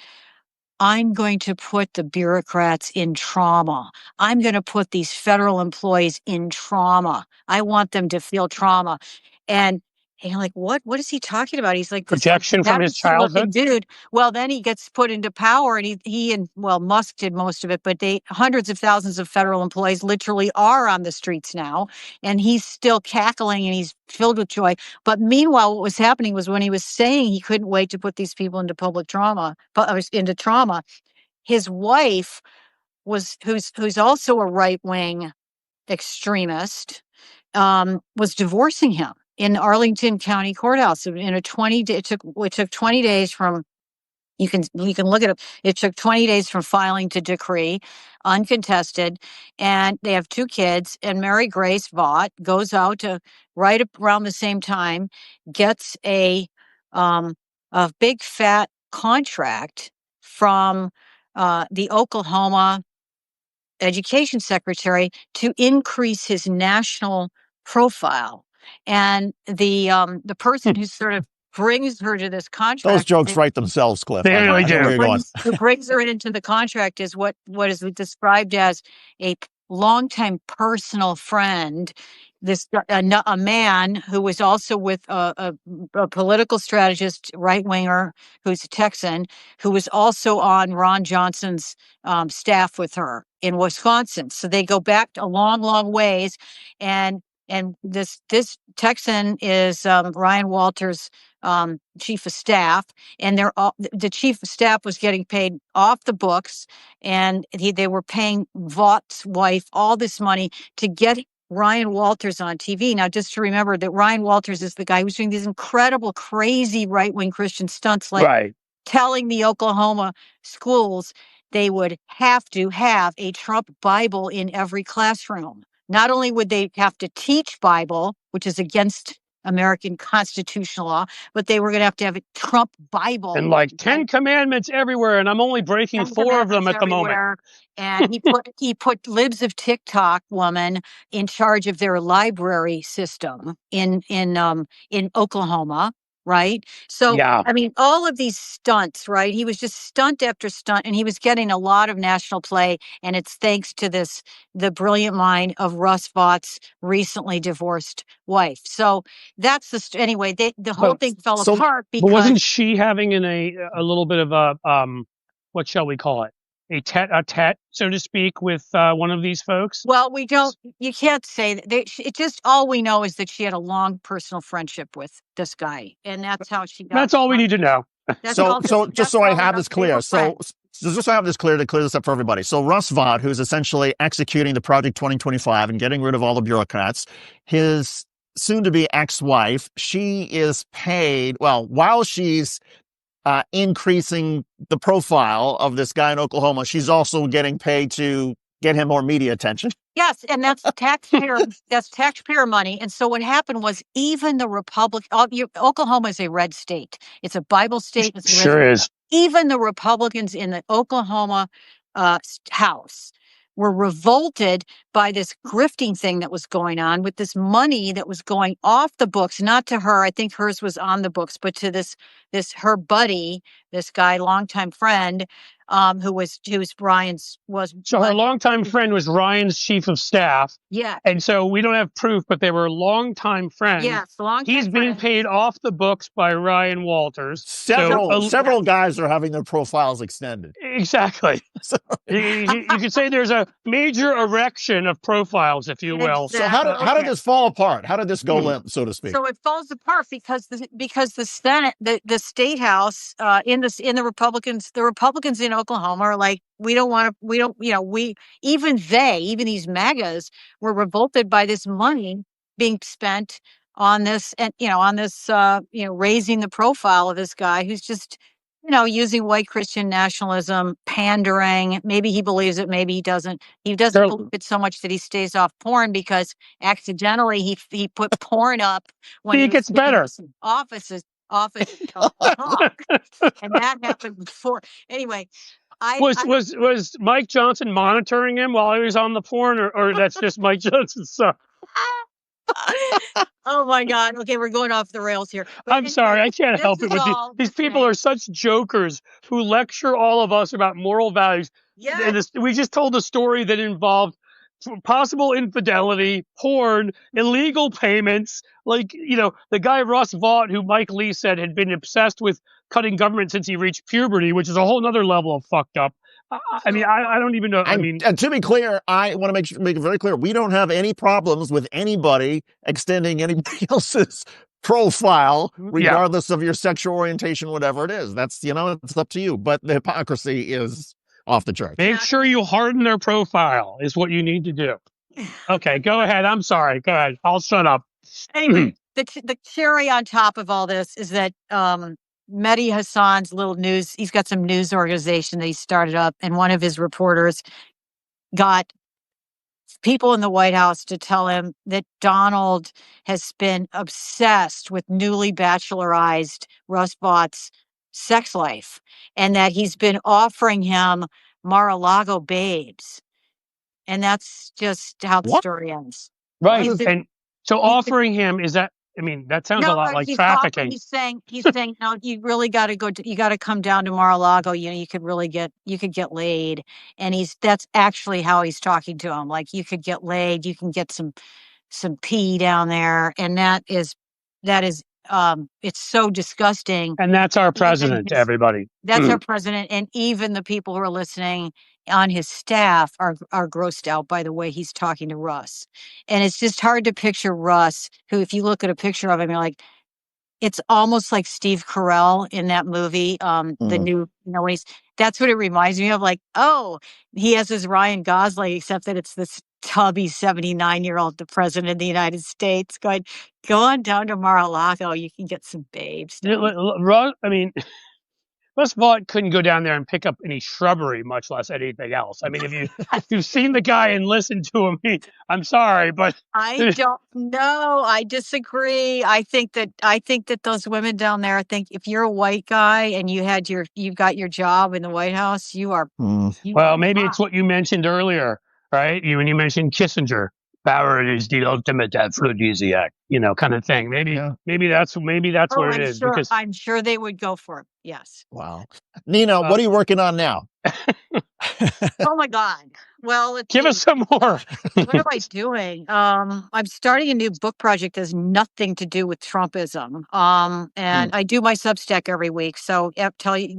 I'm going to put the bureaucrats in trauma. I'm going to put these federal employees in trauma. I want them to feel trauma. And you're like, what is he talking about? He's like, Protection from his childhood. Dude. Well, then he gets put into power, and he and Musk did most of it, but hundreds of thousands of federal employees literally are on the streets now, and he's still cackling and he's filled with joy. But meanwhile, what was happening was when he was saying he couldn't wait to put these people into into trauma, his wife who's also a right-wing extremist, was divorcing him in Arlington County Courthouse in a 20-day. It took 20 days from. You can look it up. It took 20 days from filing to decree, uncontested, and they have 2 kids. And Mary Grace Vaught goes out to right around the same time, gets a big fat contract from the Oklahoma education secretary to increase his national profile. And the person who sort of brings her to this contract. Those jokes write themselves, Cliff. They really do. Who brings her into the contract is what is described as a longtime personal friend. A man who was also with a political strategist, right winger, who's a Texan, who was also on Ron Johnson's staff with her in Wisconsin. So they go back a long, long ways. And this Texan is Ryan Walters' chief of staff, and the chief of staff was getting paid off the books, and they were paying Vaught's wife all this money to get Ryan Walters on TV. Now, just to remember that Ryan Walters is the guy who's doing these incredible, crazy right-wing Christian stunts, like telling the Oklahoma schools they would have to have a Trump Bible in every classroom. Not only would they have to teach Bible, which is against American constitutional law, but they were going to have a Trump Bible. And like 10 commandments everywhere, and I'm only breaking 4 of them at the moment. And he put Libs of TikTok woman in charge of their library system in Oklahoma, right? So, yeah. I mean, all of these stunts, right? He was just stunt after stunt, and he was getting a lot of national play. And it's thanks to the brilliant mind of Russ Vaught's recently divorced wife. So that's anyway, the whole thing fell apart because. But wasn't she having a little bit of a, what shall we call it? A tete-a-tete, so to speak, with one of these folks? Well, you can't say that. It just, all we know is that she had a long personal friendship with this guy, and that's how she got. That's all we need to know. Just so I have this clear. So just so I have this clear, to clear this up for everybody. So Russ Vaught, who's essentially executing the Project 2025 and getting rid of all the bureaucrats, his soon-to-be ex-wife, she is paid, well, while she's increasing the profile of this guy in Oklahoma, she's also getting paid to get him more media attention. Yes, and that's taxpayer money. And so what happened was, even the Oklahoma is a red state. It's a Bible state. It sure is. Even the Republicans in the Oklahoma House were revolted by this grifting thing that was going on with this money that was going off the books, not to her. I think hers was on the books, but to this her buddy, this guy, longtime friend, who's Brian's was. So her longtime friend was Ryan's chief of staff. Yeah. And so we don't have proof, but they were longtime friends. Yes, longtime He's being paid off the books by Ryan Walters. Several guys are having their profiles extended. Exactly. You could say there's a major erection of profiles, if you will. So how did this fall apart? How did this go limp, so to speak? So it falls apart because the Senate, the state house, in the Republicans in Oklahoma are like, even these MAGAs were revolted by this money being spent on this, and raising the profile of this guy who's just, using white Christian nationalism, pandering. Maybe he believes it, maybe he doesn't. He doesn't believe it so much that he stays off porn because accidentally he put porn up when it gets better. Office, and that happened before. Anyway, was Mike Johnson monitoring him while he was on the porn, or that's just Mike Johnson's son? Oh my God. Okay, we're going off the rails here. I'm sorry, I can't help it. These people are such jokers who lecture all of us about moral values. Yeah. We just told a story that involved possible infidelity, porn, illegal payments. Like, the guy Russ Vaught, who Mike Lee said had been obsessed with cutting government since he reached puberty, which is a whole nother level of fucked up. I don't even know. And to be clear, I want to make it very clear, we don't have any problems with anybody extending anybody else's profile, regardless of your sexual orientation, whatever it is. That's, it's up to you. But the hypocrisy is off the charts. Make sure you harden their profile is what you need to do. Okay, go ahead. I'm sorry. Go ahead. I'll shut up. Anyway, the cherry on top of all this is that Mehdi Hassan's little news, he's got some news organization that he started up, and one of his reporters got people in the White House to tell him that Donald has been obsessed with newly bachelorized Russ Vaught's sex life, and that he's been offering him Mar-a-Lago babes. And that's just how the story ends. Right. And so offering him, is that, that sounds a lot like trafficking. He's saying, no, you really got to you got to come down to Mar-a-Lago. You could get laid. And that's actually how he's talking to him. Like, you could get laid, you can get some pee down there. And that is, it's so disgusting. And that's our president, everybody. That's our president. And even the people who are listening on his staff are grossed out by the way he's talking to Russ. And it's just hard to picture Russ, who, if you look at a picture of him, you're like, it's almost like Steve Carell in that movie, the new, that's what it reminds me of. Like, oh, he has his Ryan Gosling, except that it's this tubby 79-year-old, the president of the United States, going, go on down to Mar-a-Lago, you can get some babes. Russ Vaught couldn't go down there and pick up any shrubbery, much less anything else. If you've seen the guy and listened to him, I'm sorry, but I don't know. I disagree. I think that those women down there think if you're a white guy and you've got your job in the White House, you are. Maybe it's what you mentioned earlier, right? When you mentioned Kissinger. Power is the ultimate aphrodisiac, kind of thing. Maybe that's what it is. Because I'm sure they would go for it. Yes. Wow. Nina, what are you working on now? Oh my God. Well, give us some more. What am I doing? I'm starting a new book project that has nothing to do with Trumpism. And I do my Substack every week. So I'll tell you,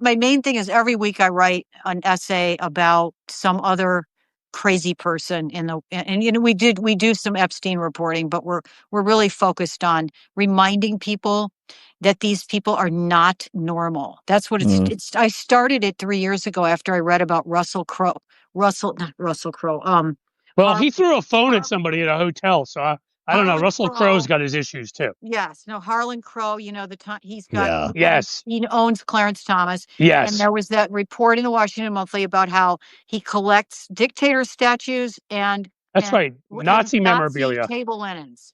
my main thing is every week I write an essay about some other crazy person we do some Epstein reporting, but we're really focused on reminding people that these people are not normal. That's what it's. I started it 3 years ago after I read about Russell Crowe. He threw a phone at somebody at a hotel, so I don't know. Russell Crowe's got his issues too. Yes. No, Harlan Crowe, he's got, he owns Clarence Thomas. Yes. And there was that report in the Washington Monthly about how he collects dictator statues and Nazi memorabilia, table linens.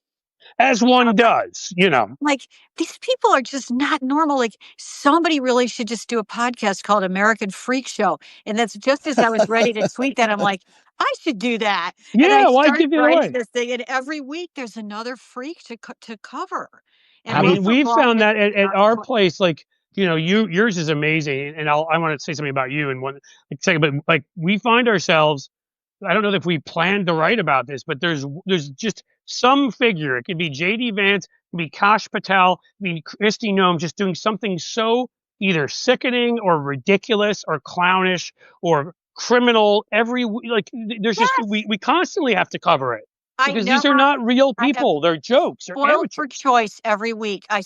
As one does, Like, these people are just not normal. Like, somebody really should just do a podcast called American Freak Show. And that's just as I was ready to tweet that, I'm like, I should do that. Yeah, why give it away? This thing, and every week there's another freak to cover. And we've found that at our place, like yours is amazing, and I want to say something about you in one second. But like we find ourselves, I don't know if we planned to write about this, but there's just some figure. It could be J.D. Vance, it could be Kash Patel, it could be Kristi Noem, just doing something so either sickening or ridiculous or clownish or criminal. There's just Yes. we constantly have to cover it I because these are never, not real I have people. They're jokes. They're spoiled for amateurs. choice every week. I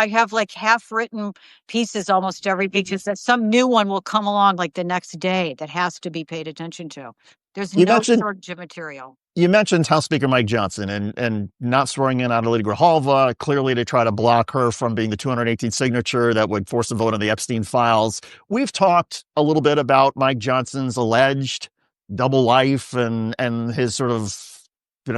have like half written pieces almost every week. Just that some new one will come along like the next day that has to be paid attention to. There's You no mentioned shortage of material. you mentioned House Speaker Mike Johnson and not swearing in on Alita Grijalva, clearly to try to block her from being the 218 signature that would force a vote on the Epstein files. We've talked a little bit about Mike Johnson's alleged double life and his sort of,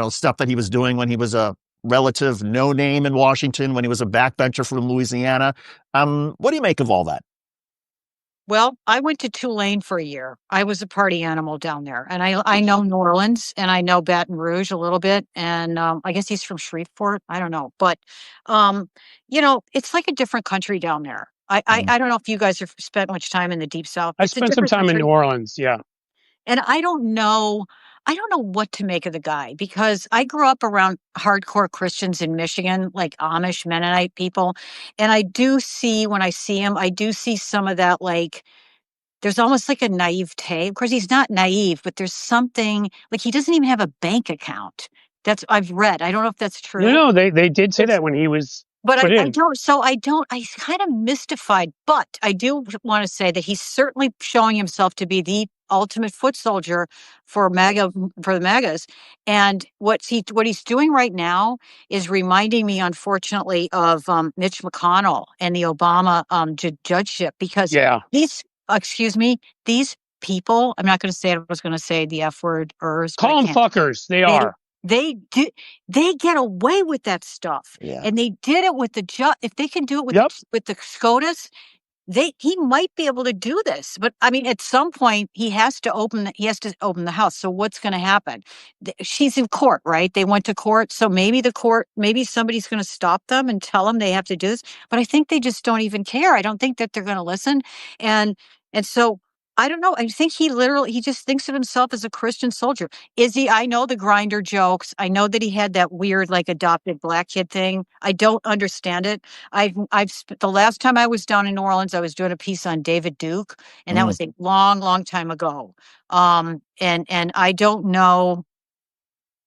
stuff that he was doing when he was a relative no name in Washington, when he was a backbencher from Louisiana. What do you make of all that? Well, I went to Tulane for a year. I was a party animal down there, and I know New Orleans and I know Baton Rouge a little bit, and I guess he's from Shreveport. I don't know, but it's like a different country down there. I don't know if you guys have spent much time in the Deep South. I It's a spent some different time in country. New Orleans. Yeah. And I don't know what to make of the guy because I grew up around hardcore Christians in Michigan, like Amish Mennonite people. And I do see, when I see him, I do see some of that, like, there's almost like a naivete. Of course, he's not naive, but there's something like he doesn't even have a bank account. I've read. I don't know if that's true. No, they did say It's, that when he was but put in. I kind of mystified, but I do want to say that he's certainly showing himself to be the ultimate foot soldier for MAGA, for the MAGAs. And what he's doing right now is reminding me, unfortunately, of Mitch McConnell and the Obama judgeship, because Yeah. these people, I'm not going to say it, I was going to say the F word, Call them fuckers. They are. They get away with that stuff. Yeah. And they did it with if they can do it with Yep. with the SCOTUS, he might be able to do this. But I mean, at some point he has to open the house. So what's going to happen? She's in court, right? They went to court. So maybe somebody's going to stop them and tell them they have to do this. But I think they just don't even care. I don't think that they're going to listen. And so I don't know. I think he just thinks of himself as a Christian soldier. Is he? I know the grinder jokes. I know that he had that weird, like, adopted black kid thing. I don't understand it. The last time I was down in New Orleans, I was doing a piece on David Duke, and that was a long, long time ago. And I don't know.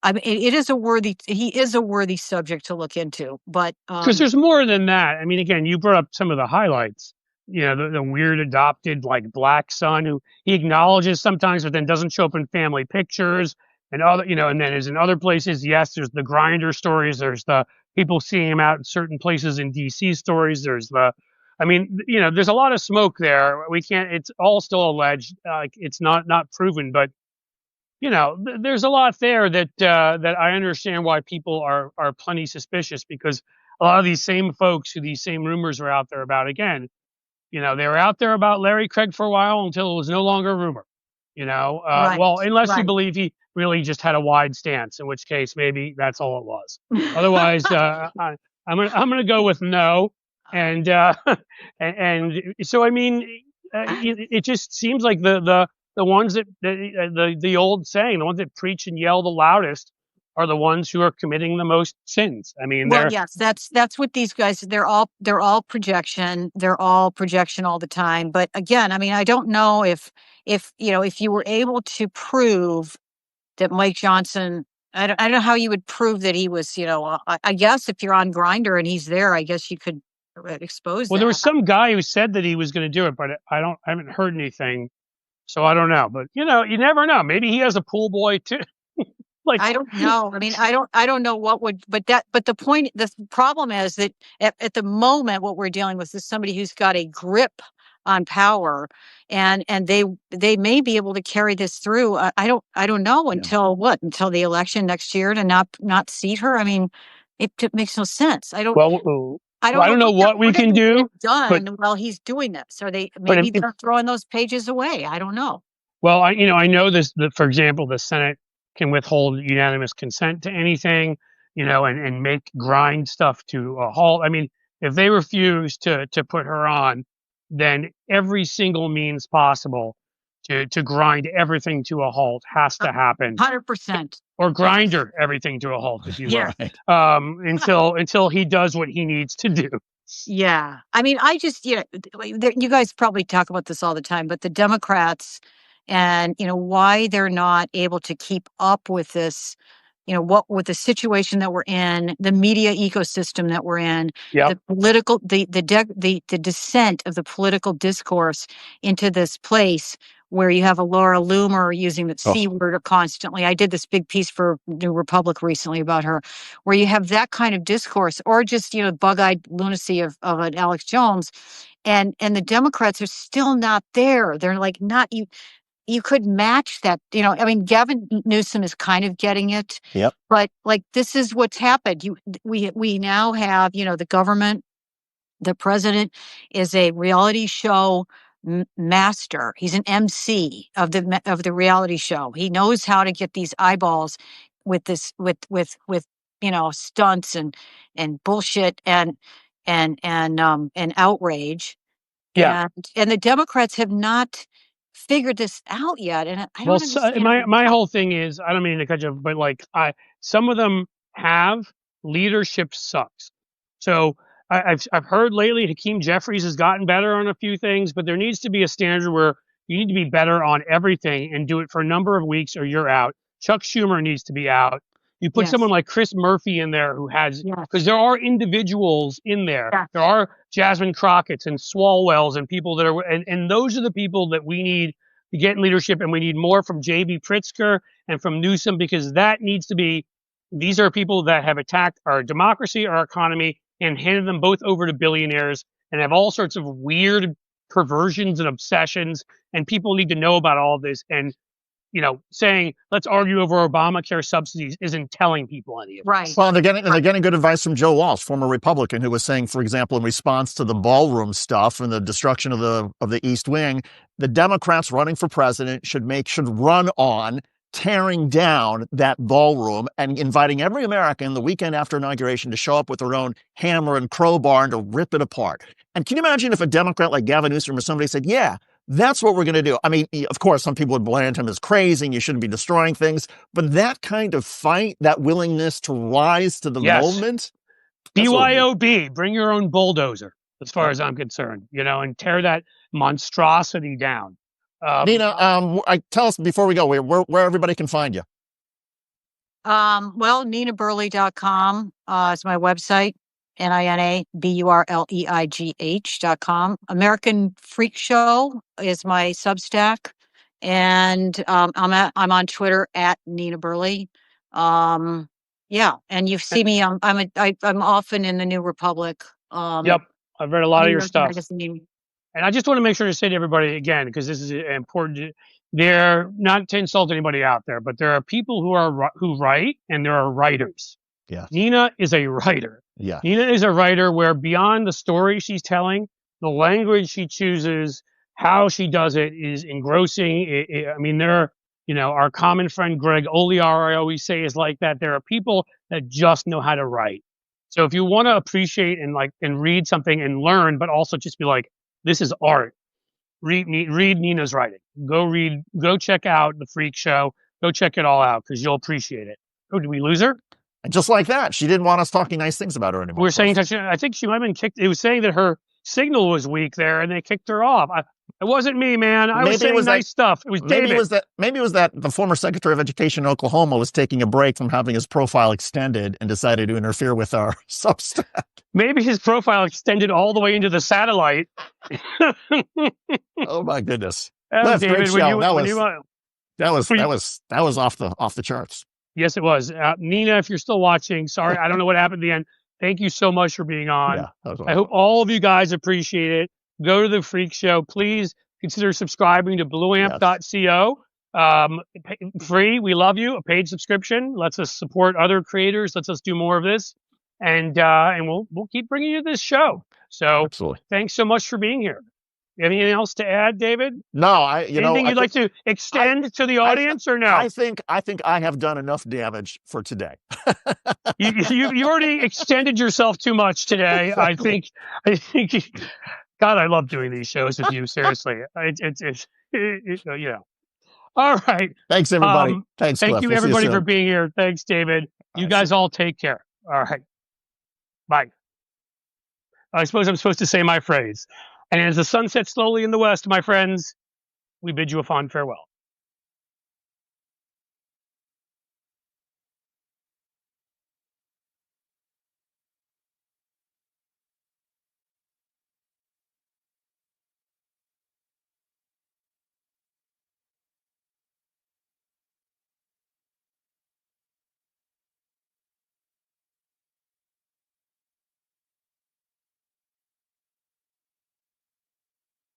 I mean, he is a worthy subject to look into, but because there's more than that. I mean, again, you brought up some of the highlights. The weird adopted like black son who he acknowledges sometimes, but then doesn't show up in family pictures and other, and then is in other places. Yes, there's the grinder stories. There's the people seeing him out in certain places in DC stories. There's there's a lot of smoke there. We can't. It's all still alleged. It's not proven, but there's a lot there that I understand why people are plenty suspicious, because a lot of these same folks who these same rumors are out there about, again, they were out there about Larry Craig for a while until it was no longer a rumor. Right, well, unless you right. believe he really just had a wide stance, in which case maybe that's all it was. Otherwise, I'm gonna go with no. And so I mean, it just seems like the ones that the old saying, the ones that preach and yell the loudest are the ones who are committing the most sins. I mean, Well, yes, that's what these guys, they're all projection. They're all projection all the time. But again, I mean, I don't know if you were able to prove that Mike Johnson, I don't know how you would prove that he was, I guess if you're on Grindr and he's there, I guess you could expose well, that. there was some guy who said that he was going to do it, but I haven't heard anything. So I don't know, but you never know. Maybe he has a pool boy too. I don't know. I mean, I don't know what would, but the problem is that at the moment, what we're dealing with is somebody who's got a grip on power, and they may be able to carry this through. I don't know until the election next year to not seat her. I mean, it makes no sense. I don't know what we can do. Done while he's doing this. Are they maybe they're throwing those pages away? I don't know. Well, I know this. For example, the Senate can withhold unanimous consent to anything, and make grind stuff to a halt. I mean, if they refuse to put her on, then every single means possible to grind everything to a halt has to happen, 100%. or grinder everything to a halt, if you will, Right. until he does what he needs to do. Yeah. I mean, I just, you guys probably talk about this all the time, but the Democrats and, why they're not able to keep up with this, with the situation that we're in, the media ecosystem that we're in, Yep. the political, the descent of the political discourse into this place where you have a Laura Loomer using the C word constantly. I did this big piece for New Republic recently about her, where you have that kind of discourse, or just, bug-eyed lunacy of an Alex Jones. And the Democrats are still not there. They're like, not you could match that, I mean, Gavin Newsom is kind of getting it. Yep. But like, this is what's happened. We now have, the government, the president is a reality show master. He's an MC of the reality show. He knows how to get these eyeballs with this, with stunts and bullshit and outrage. Yeah. And the Democrats have not figured this out yet, and I don't understand. My whole thing is, I don't mean to cut you off, but like some of them have, leadership sucks. So I've heard lately Hakeem Jeffries has gotten better on a few things, but there needs to be a standard where you need to be better on everything and do it for a number of weeks or you're out. Chuck Schumer needs to be out. You put someone like Chris Murphy in there who has, because there are individuals in there. Yes. There are Jasmine Crockett's and Swalwells and people that are, and those are the people that we need to get in leadership. And we need more from J.B. Pritzker and from Newsom, because that needs to be, these are people that have attacked our democracy, our economy, and handed them both over to billionaires and have all sorts of weird perversions and obsessions. And people need to know about all this. And saying let's argue over Obamacare subsidies isn't telling people any of it. Right. Well, they're getting good advice from Joe Walsh, former Republican, who was saying, for example, in response to the ballroom stuff and the destruction of the East Wing, the Democrats running for president should run on tearing down that ballroom and inviting every American the weekend after inauguration to show up with their own hammer and crowbar and to rip it apart. And can you imagine if a Democrat like Gavin Newsom or somebody said, yeah, that's what we're going to do? I mean, of course, some people would brand him as crazy and you shouldn't be destroying things. But that kind of fight, that willingness to rise to the moment. BYOB, bring your own bulldozer, as far as I'm concerned, and tear that monstrosity down. Nina, tell us before we go where everybody can find you. Well, ninaburleigh.com is my website. NINABURLEIGH.com. American Freak Show is my Substack, and I'm on Twitter at Nina Burleigh. Yeah, and you see me. I'm often in the New Republic. Yep, I've read a lot of your stuff, magazine. And I just want to make sure to say to everybody again, because this is important. They're not to insult anybody out there, but there are people who write, and there are writers. Yeah, Nina is a writer. Yeah. Nina is a writer where beyond the story she's telling, the language she chooses, how she does it is engrossing. I mean, there are, our common friend Greg Oliar, I always say, is like that. There are people that just know how to write. So if you want to appreciate and read something and learn, but also just be like, this is art, read Nina's writing. Go check out The Freak Show. Go check it all out because you'll appreciate it. Oh, did we lose her? And just like that, she didn't want us talking nice things about her anymore. We're saying that I think she might have been kicked. It was saying that her signal was weak there, and they kicked her off. It wasn't me, man. I was saying nice stuff. It was David. Maybe it was that the former Secretary of Education in Oklahoma was taking a break from having his profile extended and decided to interfere with our Substack. Maybe his profile extended all the way into the satellite. Oh my goodness! David, that was off the charts. Yes, it was. Nina, if you're still watching, sorry, I don't know what happened at the end. Thank you so much for being on. Yeah, awesome. I hope all of you guys appreciate it. Go to The Freak Show. Please consider subscribing to blueamp.co. Free. We love you. A paid subscription lets us support other creators, lets us do more of this. And we'll keep bringing you this show. So Absolutely. Thanks so much for being here. Anything else to add, David? No, Anything you'd like to extend to the audience, or no? I think I have done enough damage for today. You already extended yourself too much today. Exactly. I think. God, I love doing these shows with you. Seriously, it's you know. All right. Thanks, everybody. Thanks, Thank Cliff. you, We'll see you everybody, for soon. being here. Thanks, David. You All right, guys all take care. All right. Bye. I suppose I'm supposed to say my phrase. And as the sun sets slowly in the west, my friends, we bid you a fond farewell.